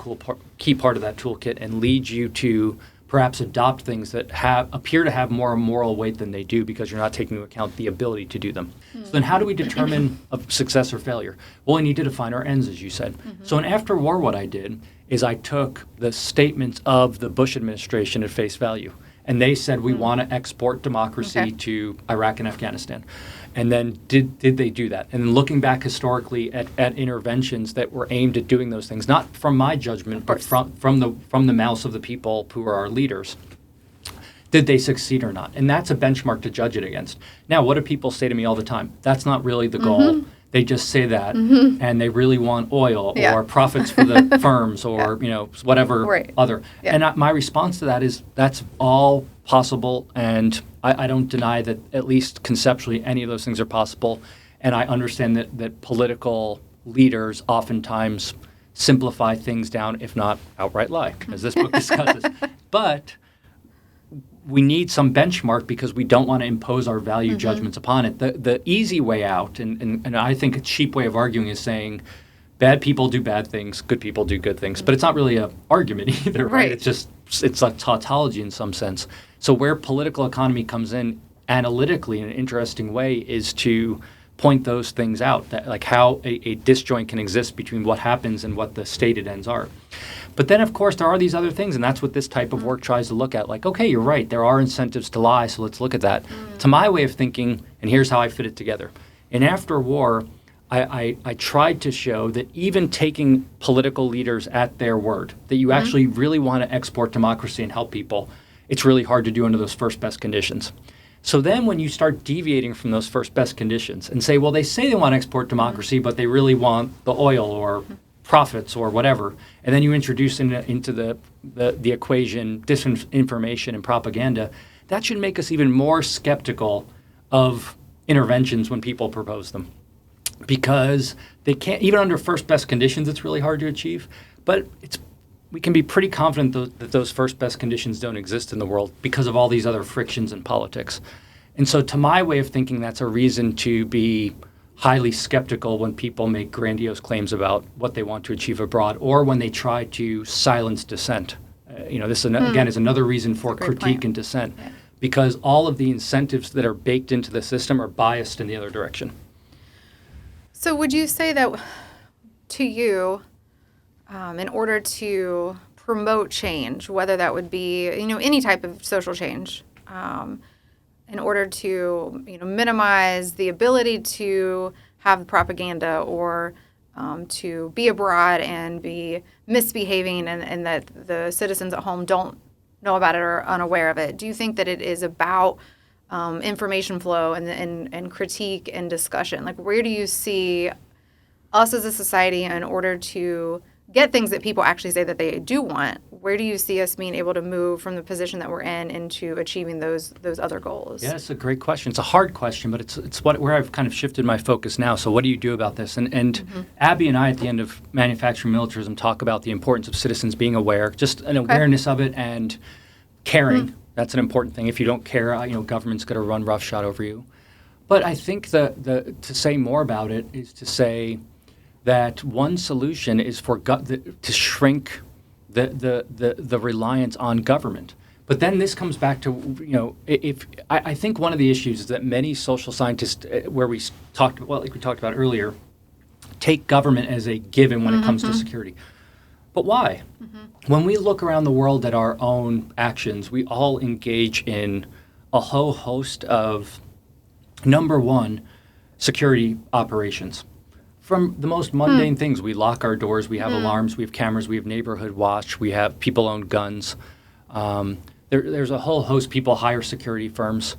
key part of that toolkit and leads you to perhaps adopt things that appear to have more moral weight than they do, because you're not taking into account the ability to do them. So then how do we determine a success or failure? Well, we need to define our ends, as you said. So in after war, what I did is I took the statements of the Bush administration at face value. And they said, we want to export democracy to Iraq and Afghanistan. And then did they do that? And then looking back historically at interventions that were aimed at doing those things, not from my judgment, but from the mouths of the people who are our leaders, did they succeed or not? And that's a benchmark to judge it against. Now, what do people say to me all the time? That's not really the goal. They just say that, and they really want oil or profits for the firms or whatever other. And my response to that is that's all possible, and I don't deny that at least conceptually any of those things are possible. And I understand that political leaders oftentimes simplify things down, if not outright lie, as this book discusses. But we need some benchmark because we don't want to impose our value judgments upon it. The easy way out, and I think a cheap way of arguing, is saying bad people do bad things, good people do good things. But it's not really an argument either, right? It's a tautology in some sense. So where political economy comes in analytically in an interesting way is to point those things out, that like how a disjoint can exist between what happens and what the stated ends are. But then, of course, there are these other things, and that's what this type of work tries to look at. Like, okay, you're right, there are incentives to lie, so let's look at that. To my way of thinking, and here's how I fit it together. In after war, I tried to show that even taking political leaders at their word, that you actually really want to export democracy and help people, it's really hard to do under those first best conditions. So then when you start deviating from those first best conditions and say, well, they say they want to export democracy, but they really want the oil or profits or whatever, and then you introduce into the equation disinformation and propaganda, that should make us even more skeptical of interventions when people propose them. Because they can't, even under first best conditions, it's really hard to achieve. But we can be pretty confident that those first best conditions don't exist in the world because of all these other frictions in politics. And so to my way of thinking, that's a reason to be highly skeptical when people make grandiose claims about what they want to achieve abroad, or when they try to silence dissent. This again is another reason for critique and dissent, because all of the incentives that are baked into the system are biased in the other direction. So would you say that to you, in order to promote change, whether that would be, any type of social change, in order to, minimize the ability to have propaganda or to be abroad and be misbehaving and that the citizens at home don't know about it or are unaware of it, do you think that it is about information flow and critique and discussion? Like, where do you see us as a society in order to get things that people actually say that they do want? Where do you see us being able to move from the position that we're in into achieving those other goals? Yeah, it's a great question. It's a hard question, but it's where I've kind of shifted my focus now. So what do you do about this? And Abby and I, at the end of Manufacturing Militarism, talk about the importance of citizens being aware, just an awareness of it and caring. That's an important thing. If you don't care, government's going to run roughshod over you. But I think to say more about it is to say that one solution is to shrink the reliance on government. But then this comes back to, I think one of the issues is that many social scientists, like we talked about earlier, take government as a given when it comes to security. But why? When we look around the world at our own actions, we all engage in a whole host of, number one, security operations. From the most mundane things, we lock our doors, we have alarms, we have cameras, we have neighborhood watch, we have people own guns. There's a whole host. People hire security firms.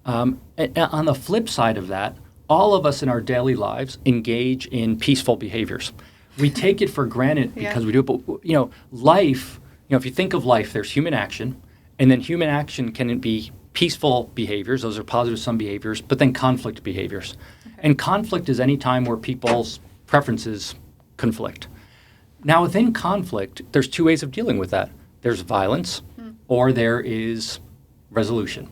And on the flip side of that, all of us in our daily lives engage in peaceful behaviors. We take it for granted because we do it, but life, if you think of life, there's human action, and then human action can be peaceful behaviors, those are positive sum behaviors, but then conflict behaviors. And conflict is any time where people's preferences conflict. Now, within conflict, there's two ways of dealing with that. There's violence, or there is resolution.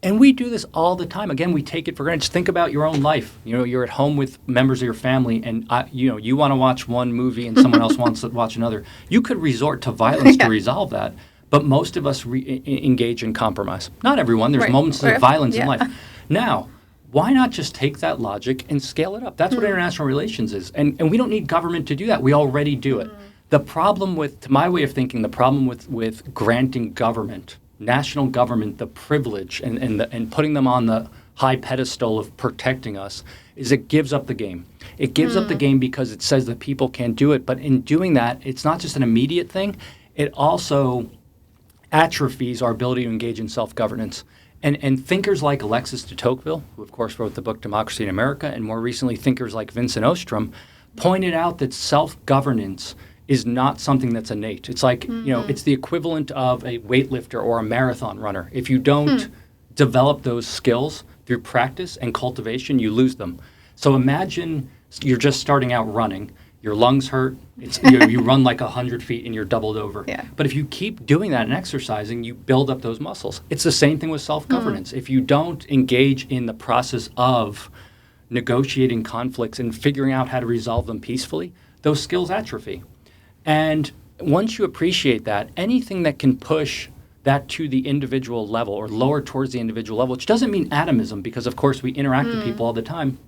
And we do this all the time. Again, we take it for granted. Just think about your own life. You're at home with members of your family, and you want to watch one movie, and someone else wants to watch another. You could resort to violence to resolve that, but most of us engage in compromise. Not everyone. There's moments of violence in life. Now, why not just take that logic and scale it up? That's what international relations is, and we don't need government to do that. We already do it. The problem to my way of thinking, the problem with granting government, national government, the privilege and putting them on the high pedestal of protecting us is it gives up the game. It gives up the game because it says that people can't do it. But in doing that, it's not just an immediate thing. It also atrophies our ability to engage in self-governance. And thinkers like Alexis de Tocqueville, who of course wrote the book Democracy in America, and more recently thinkers like Vincent Ostrom, pointed out that self-governance is not something that's innate. It's like, it's the equivalent of a weightlifter or a marathon runner. If you don't develop those skills through practice and cultivation, you lose them. So imagine you're just starting out running. Your lungs hurt. You run like 100 feet and you're doubled over. Yeah. But if you keep doing that and exercising, you build up those muscles. It's the same thing with self-governance. If you don't engage in the process of negotiating conflicts and figuring out how to resolve them peacefully, those skills atrophy. And once you appreciate that, anything that can push that to the individual level or lower towards the individual level, which doesn't mean atomism, because of course we interact with people all the time,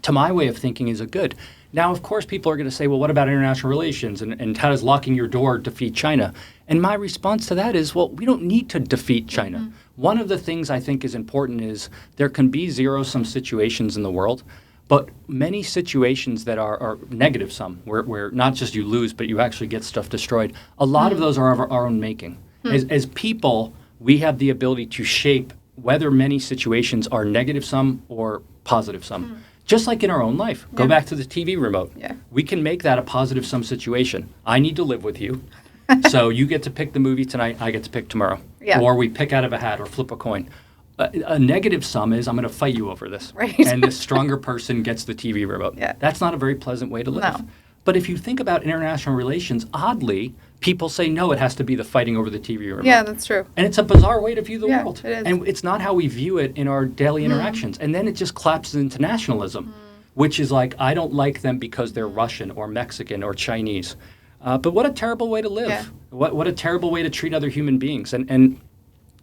to my way of thinking, is a good. Now, of course, people are going to say, well, what about international relations, and how does locking your door defeat China? And my response to that is, well, we don't need to defeat China. Mm-hmm. One of the things I think is important is there can be zero-sum situations in the world, but many situations that are negative sum, where not just you lose, but you actually get stuff destroyed, a lot of those are of our own making. As people, we have the ability to shape whether many situations are negative sum or positive sum. Just like in our own life. Go back to the TV remote. Yeah. We can make that a positive sum situation. I need to live with you. So you get to pick the movie tonight, I get to pick tomorrow. Yeah. Or we pick out of a hat or flip a coin. A negative sum is I'm going to fight you over this. Right. And the stronger person gets the TV remote. Yeah. That's not a very pleasant way to live. No. But if you think about international relations, oddly, people say, no, it has to be the fighting over the TV remote. Yeah, that's true. And it's a bizarre way to view the world. It is. And it's not how we view it in our daily interactions. And then it just collapses into nationalism, which is like, I don't like them because they're Russian or Mexican or Chinese. But what a terrible way to live. Yeah. What a terrible way to treat other human beings. And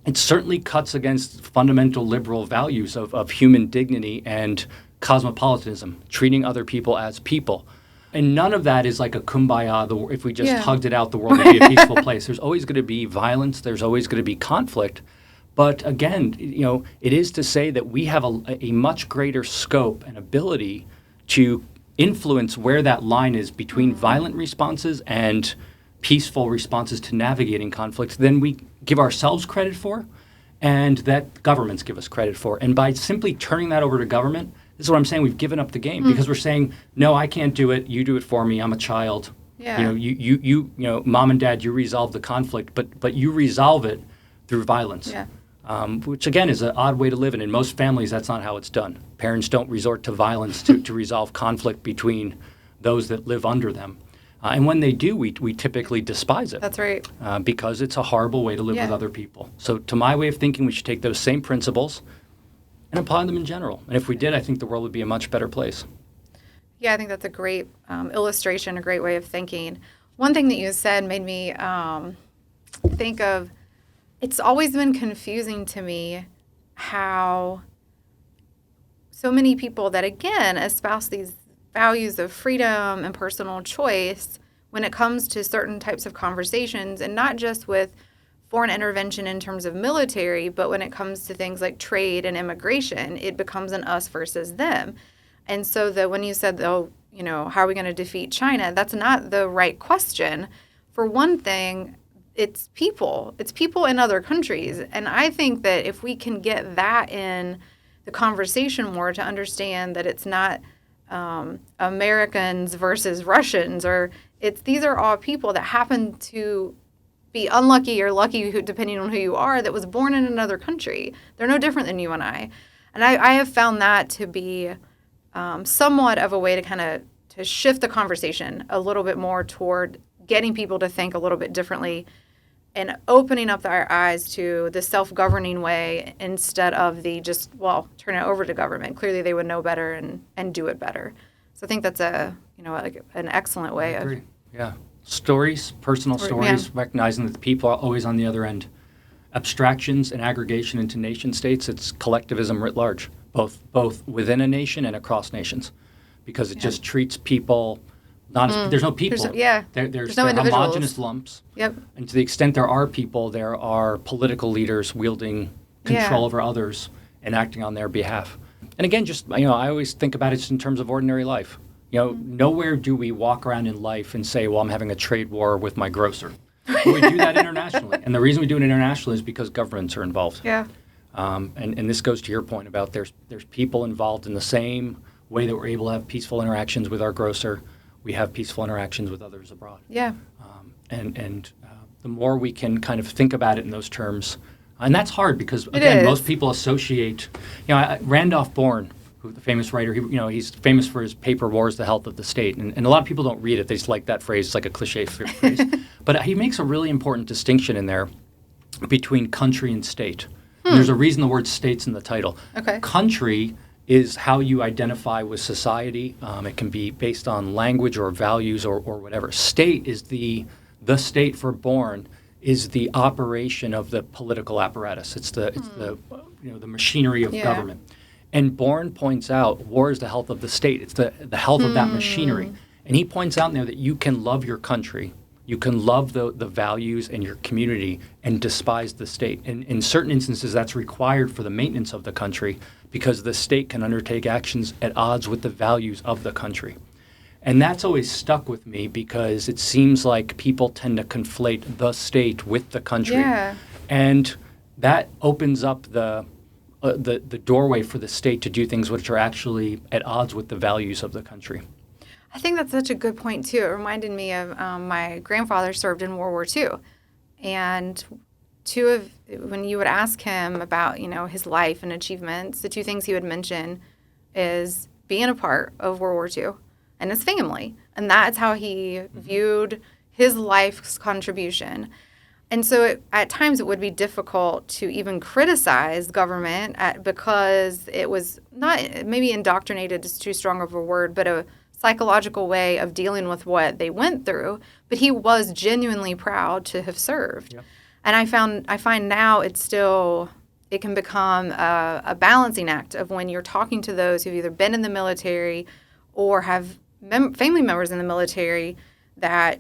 it certainly cuts against fundamental liberal values of human dignity and cosmopolitanism, treating other people as people. And none of that is like a kumbaya. If we just hugged it out, the world would be a peaceful place. There's always going to be violence. There's always going to be conflict. But again, it is to say that we have a much greater scope and ability to influence where that line is between violent responses and peaceful responses to navigating conflict than we give ourselves credit for and that governments give us credit for. And by simply turning that over to government, this is what I'm saying. We've given up the game because we're saying, no, I can't do it. You do it for me. I'm a child. Yeah. You mom and dad, you resolve the conflict, but you resolve it through violence. Yeah. Which again is an odd way to live, and in most families, that's not how it's done. Parents don't resort to violence to resolve conflict between those that live under them. And when they do, we typically despise it. That's right. Because it's a horrible way to live with other people. So to my way of thinking, we should take those same principles and apply them in general. And if we did, I think the world would be a much better place. Yeah, I think that's a great illustration, a great way of thinking. One thing that you said made me think of, it's always been confusing to me how so many people that, again, espouse these values of freedom and personal choice when it comes to certain types of conversations, and not just with foreign intervention in terms of military, but when it comes to things like trade and immigration, it becomes an us versus them. And so when you said, how are we going to defeat China? That's not the right question. For one thing, it's people. It's people in other countries. And I think that if we can get that in the conversation more, to understand that it's not Americans versus Russians, these are all people that happen to be unlucky or lucky, depending on who you are, that was born in another country. They're no different than you and I. And I have found that to be somewhat of a way to shift the conversation a little bit more toward getting people to think a little bit differently and opening up their eyes to the self-governing way instead of the turn it over to government. Clearly they would know better and do it better. So I think that's an excellent way of. Yeah. Stories, personal stories, recognizing that the people are always on the other end. Abstractions and aggregation into nation states, it's collectivism writ large, both within a nation and across nations, because it just treats people. There's no people. There's no homogenous lumps. Yep. And to the extent there are people, there are political leaders wielding control over others and acting on their behalf. And again, I always think about it just in terms of ordinary life. Nowhere do we walk around in life and say, well, I'm having a trade war with my grocer. But we do that internationally. And the reason we do it internationally is because governments are involved. Yeah. And this goes to your point about there's people involved in the same way that we're able to have peaceful interactions with our grocer. We have peaceful interactions with others abroad. Yeah. And the more we can kind of think about it in those terms, and that's hard because, again, most people associate, Randolph Bourne, the famous writer, he's famous for his paper, War is the Health of the State. And a lot of people don't read it. They just like that phrase. It's like a cliche phrase. But he makes a really important distinction in there between country and state. And there's a reason the word state's in the title. Okay. Country is how you identify with society. It can be based on language or values or whatever. State is the state for Bourne is the operation of the political apparatus. It's the machinery of government. And Bourne points out war is the health of the state. It's the health of that machinery. And he points out in there that you can love your country, you can love the values and your community and despise the state. And in certain instances, that's required for the maintenance of the country because the state can undertake actions at odds with the values of the country. And that's always stuck with me because it seems like people tend to conflate the state with the country. Yeah. And that opens up the doorway for the state to do things which are actually at odds with the values of the country. I think that's such a good point, too. It reminded me of my grandfather served in World War II. And when you would ask him about, his life and achievements, the two things he would mention is being a part of World War II and his family. And that's how he viewed his life's contribution. And so at times it would be difficult to even criticize government because it was not, maybe indoctrinated is too strong of a word, but a psychological way of dealing with what they went through. But he was genuinely proud to have served. Yep. And I find now it can become a balancing act of when you're talking to those who've either been in the military or have family members in the military that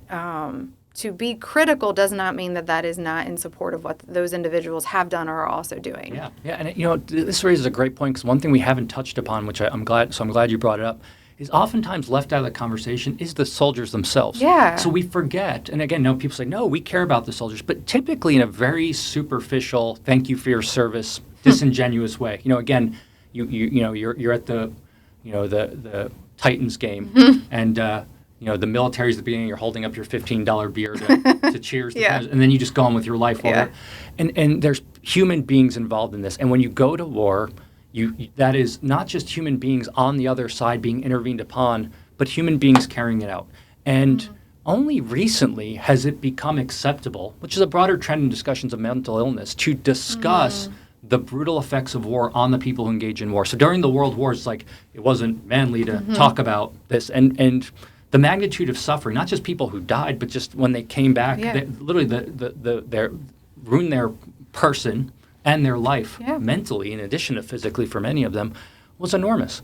to be critical does not mean that is not in support of what those individuals have done or are also doing. Yeah, and this raises a great point because one thing we haven't touched upon, which I'm glad you brought it up, is oftentimes left out of the conversation is the soldiers themselves. Yeah. So we forget, and again, people say, no, we care about the soldiers, but typically in a very superficial, thank you for your service, disingenuous way. Again, you're at the Titans game, and the military's at the beginning, you're holding up your $15 beer to cheers, and then you just go on with your life. And there's human beings involved in this. And when you go to war, that is not just human beings on the other side being intervened upon, but human beings carrying it out. And only recently has it become acceptable, which is a broader trend in discussions of mental illness, to discuss the brutal effects of war on the people who engage in war. So during the World Wars, it wasn't manly to talk about this. And the magnitude of suffering, not just people who died, but just when they came back, they ruined their person and their life mentally, in addition to physically for many of them, was enormous.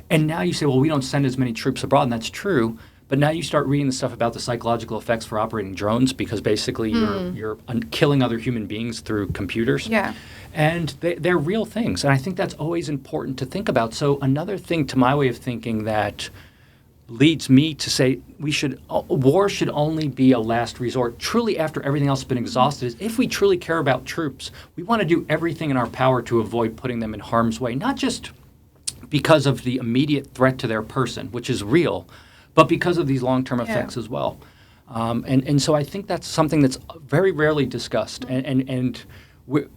And now you say, well, we don't send as many troops abroad, and that's true. But now you start reading the stuff about the psychological effects for operating drones because basically you're killing other human beings through computers. Yeah. And they're real things. And I think that's always important to think about. So another thing to my way of thinking that leads me to say war should only be a last resort, truly after everything else has been exhausted, is if we truly care about troops, we want to do everything in our power to avoid putting them in harm's way, not just because of the immediate threat to their person, which is real, but because of these long-term effects as well. And so I think that's something that's very rarely discussed. And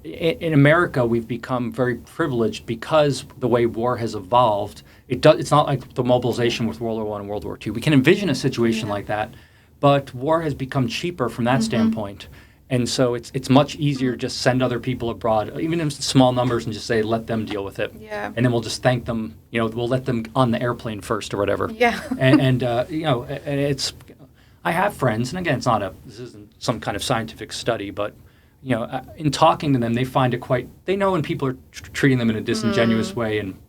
in America, we've become very privileged because the way war has evolved. It's not like the mobilization with World War I and World War II. We can envision a situation like that, but war has become cheaper from that standpoint. And so it's much easier to just send other people abroad, even in small numbers, and just say, let them deal with it. Yeah. And then we'll just thank them, we'll let them on the airplane first or whatever. Yeah. and it's, I have friends, and again, this isn't some kind of scientific study, but in talking to them, they find it they know when people are treating them in a disingenuous way, and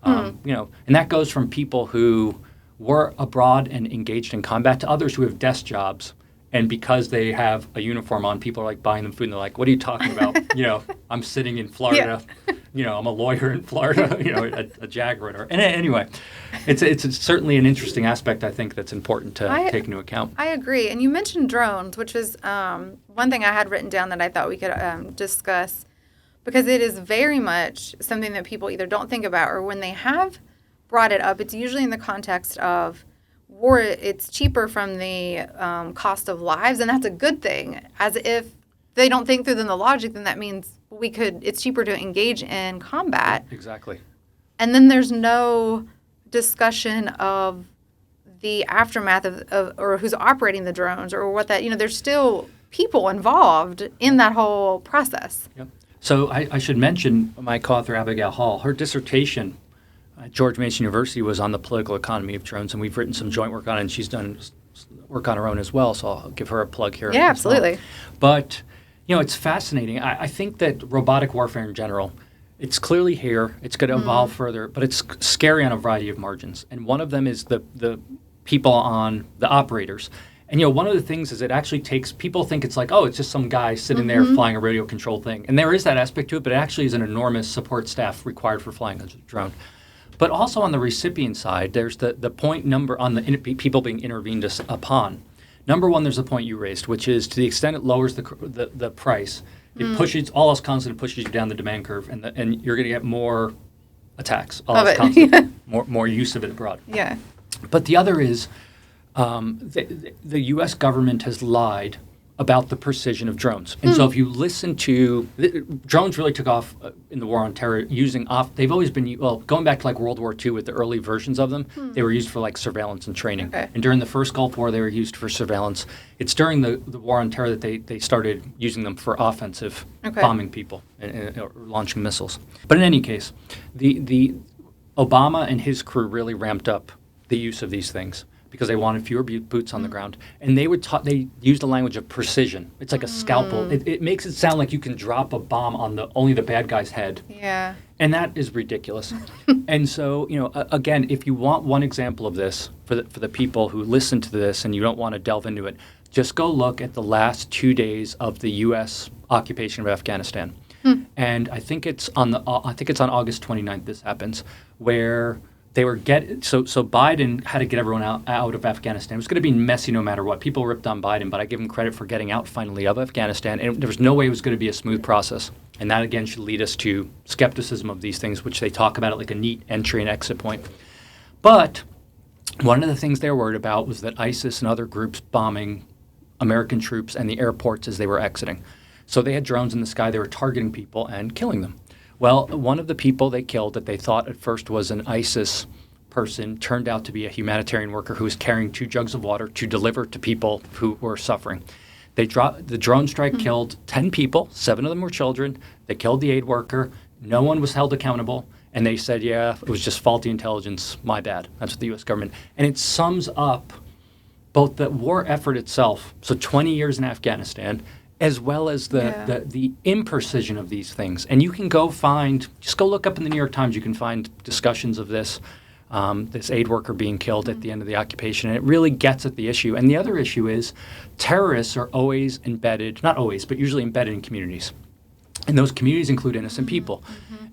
and that goes from people who were abroad and engaged in combat to others who have desk jobs, and because they have a uniform on, people are buying them food, and they're like, "What are you talking about? I'm sitting in Florida, I'm a lawyer in Florida, a JAG or whatever." And anyway, it's certainly an interesting aspect I think that's important to take into account. I agree, and you mentioned drones, which is one thing I had written down that I thought we could discuss, because it is very much something that people either don't think about, or when they have brought it up, it's usually in the context of war. It's cheaper from the cost of lives, and that's a good thing. As if they don't think through the logic, then that means it's cheaper to engage in combat. Exactly. And then there's no discussion of the aftermath of or who's operating the drones or what that, there's still people involved in that whole process. Yep. So I should mention my co-author, Abigail Hall. Her dissertation at George Mason University was on the political economy of drones, and we've written some joint work on it, and she's done work on her own as well, so I'll give her a plug here. Yeah, absolutely. But, it's fascinating. I think that robotic warfare in general, It's clearly here. It's going to evolve further, but it's scary on a variety of margins. And one of them is the people on the operators. And, one of the things is it actually takes, people think it's like, oh, it's just some guy sitting there flying a radio controlled thing. And there is that aspect to it, but it actually is an enormous support staff required for flying a drone. But also on the recipient side, there's the point number on the people being intervened upon. Number one, there's the point you raised, which is to the extent it lowers the price, it pushes, all else constant, pushes you down the demand curve, and you're going to get more attacks, all else constant, more use of it abroad. Yeah. But the other is, the U.S. government has lied about the precision of drones. And so if you listen to, drones really took off in the war on terror they've always been, going back to like World War II with the early versions of them, they were used for like surveillance and training. Okay. And during the first Gulf War, they were used for surveillance. It's during the war on terror that they started using them for offensive, bombing people or launching missiles. But in any case, the Obama and his crew really ramped up the use of these things, because they wanted fewer boots on the ground. And they they used the language of precision. It's like a scalpel. It makes it sound like you can drop a bomb on only the bad guy's head. Yeah. And that is ridiculous. And so, again, if you want one example of this for the people who listen to this and you don't want to delve into it, just go look at the last 2 days of the U.S. occupation of Afghanistan. And I think it's on August 29th this happens, where they were so Biden had to get everyone out of Afghanistan. It was going to be messy no matter what. People ripped on Biden, but I give him credit for getting out finally of Afghanistan. And there was no way it was going to be a smooth process. And that, again, should lead us to skepticism of these things, which they talk about it like a neat entry and exit point. But one of the things they were worried about was that ISIS and other groups bombing American troops and the airports as they were exiting. So they had drones in the sky. They were targeting people and killing them. Well, one of the people they killed that they thought at first was an ISIS person turned out to be a humanitarian worker who was carrying 2 jugs of water to deliver to people who were suffering. The drone strike killed 10 people. 7 of them were children. They killed the aid worker. No one was held accountable. And they said, yeah, it was just faulty intelligence. My bad. That's what the U.S. government. And it sums up both the war effort itself, so 20 years in Afghanistan, as well as the imprecision of these things. And you can just go look up in the New York Times, you can find discussions of this aid worker being killed at the end of the occupation, and it really gets at the issue. And the other issue is terrorists are always embedded, not always, but usually embedded in communities. And those communities include innocent people.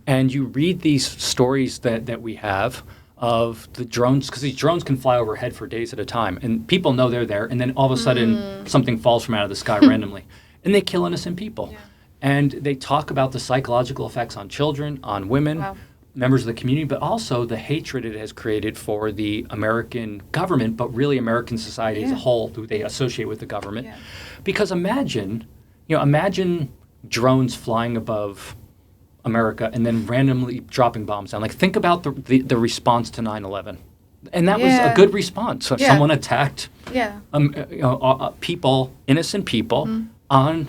And you read these stories that we have of the drones, because these drones can fly overhead for days at a time, and people know they're there, and then all of a sudden something falls from out of the sky randomly. And they kill innocent people. Yeah. And they talk about the psychological effects on children, on women, members of the community, but also the hatred it has created for the American government, but really American society as a whole, who they associate with the government. Yeah. Because imagine drones flying above America and then randomly dropping bombs down. Like, think about the response to 9/11. And that was a good response. So someone attacked people, innocent people, on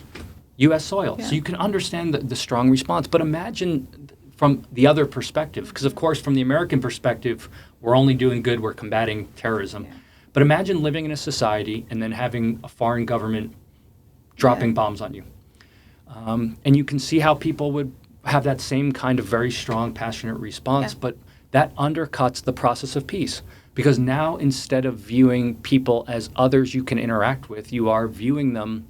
U.S. soil. Yeah. So you can understand the strong response. But imagine from the other perspective, because, of course, from the American perspective, we're only doing good, we're combating terrorism. Yeah. But imagine living in a society and then having a foreign government dropping bombs on you. And you can see how people would have that same kind of very strong, passionate response, but that undercuts the process of peace. Because now, instead of viewing people as others you can interact with, you are viewing them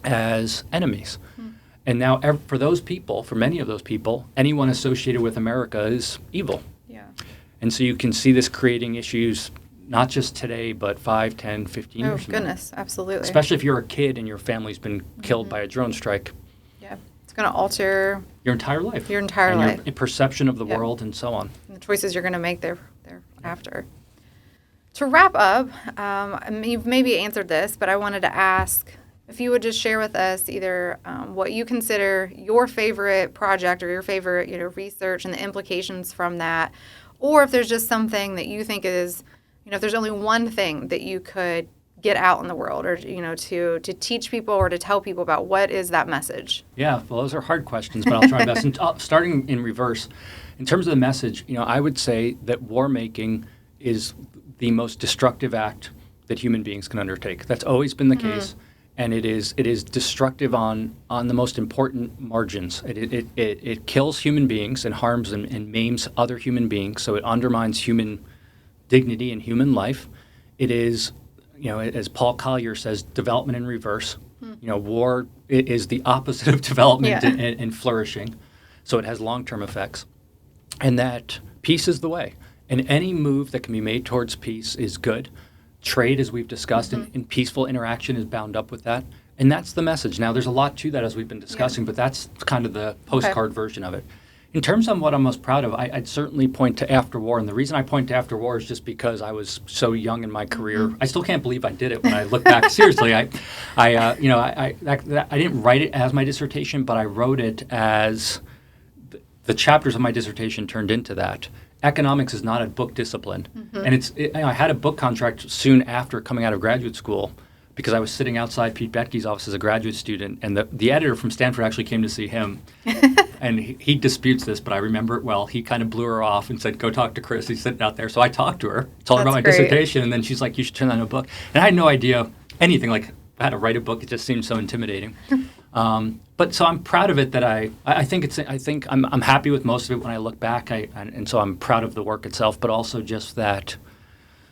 as enemies. And now, for many of those people, anyone associated with America is evil. Yeah. And so you can see this creating issues, not just today, but 5, 10, 15 years from now. Oh, goodness, absolutely. Especially if you're a kid and your family's been killed by a drone strike. Yeah, it's going to alter your entire life. Your perception of the world and so on. And the choices you're going to make thereafter. To wrap up, you've maybe answered this, but I wanted to ask if you would just share with us either what you consider your favorite project or your favorite research and the implications from that, or if there's just something that you think is, if there's only one thing that you could get out in the world or, to teach people or to tell people about, what is that message? Yeah, well, those are hard questions, but I'll try my best. And, starting in reverse, in terms of the message, I would say that war making is the most destructive act that human beings can undertake. That's always been the case. and it is destructive on the most important margins. It kills human beings and harms and maims other human beings, so it undermines human dignity and human life. It is, as Paul Collier says, development in reverse. War is the opposite of development and flourishing, so it has long-term effects, and that peace is the way. And any move that can be made towards peace is good. Trade, as we've discussed, and peaceful interaction is bound up with that. And that's the message. Now, there's a lot to that, as we've been discussing, but that's kind of the postcard version of it. In terms of what I'm most proud of, I'd certainly point to after war. And the reason I point to after war is just because I was so young in my career. I still can't believe I did it when I look back. Seriously, I didn't write it as my dissertation, but I wrote it as the chapters of my dissertation turned into that. Economics is not a book discipline. And I had a book contract soon after coming out of graduate school because I was sitting outside Pete Betke's office as a graduate student, and the editor from Stanford actually came to see him. And he disputes this, but I remember it well. He kind of blew her off and said, "Go talk to Chris. He's sitting out there." So I talked to her, told her about my dissertation, and then she's like, "You should turn that into a book." And I had no idea anything, like how to write a book. It just seemed so intimidating. But so I'm proud of it. That I think I'm happy with most of it when I look back. And so I'm proud of the work itself, but also just that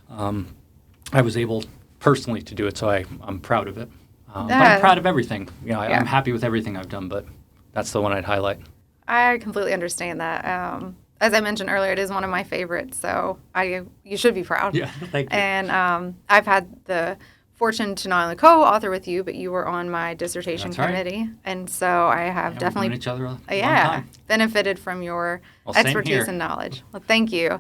I was able personally to do it. So I'm proud of it. But I'm proud of everything. I'm happy with everything I've done. But that's the one I'd highlight. I completely understand that. As I mentioned earlier, it is one of my favorites. So you should be proud. Yeah, thank you. And I've had the fortune to not only co-author with you, but you were on my dissertation committee, right. And so I have definitely known each other a long time. Benefited from your expertise and knowledge. Well, thank you.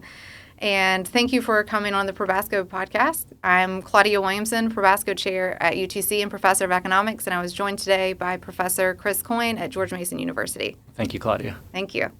And thank you for coming on the Probasco podcast. I'm Claudia Williamson, Probasco Chair at UTC and Professor of Economics, and I was joined today by Professor Chris Coyne at George Mason University. Thank you, Claudia. Thank you.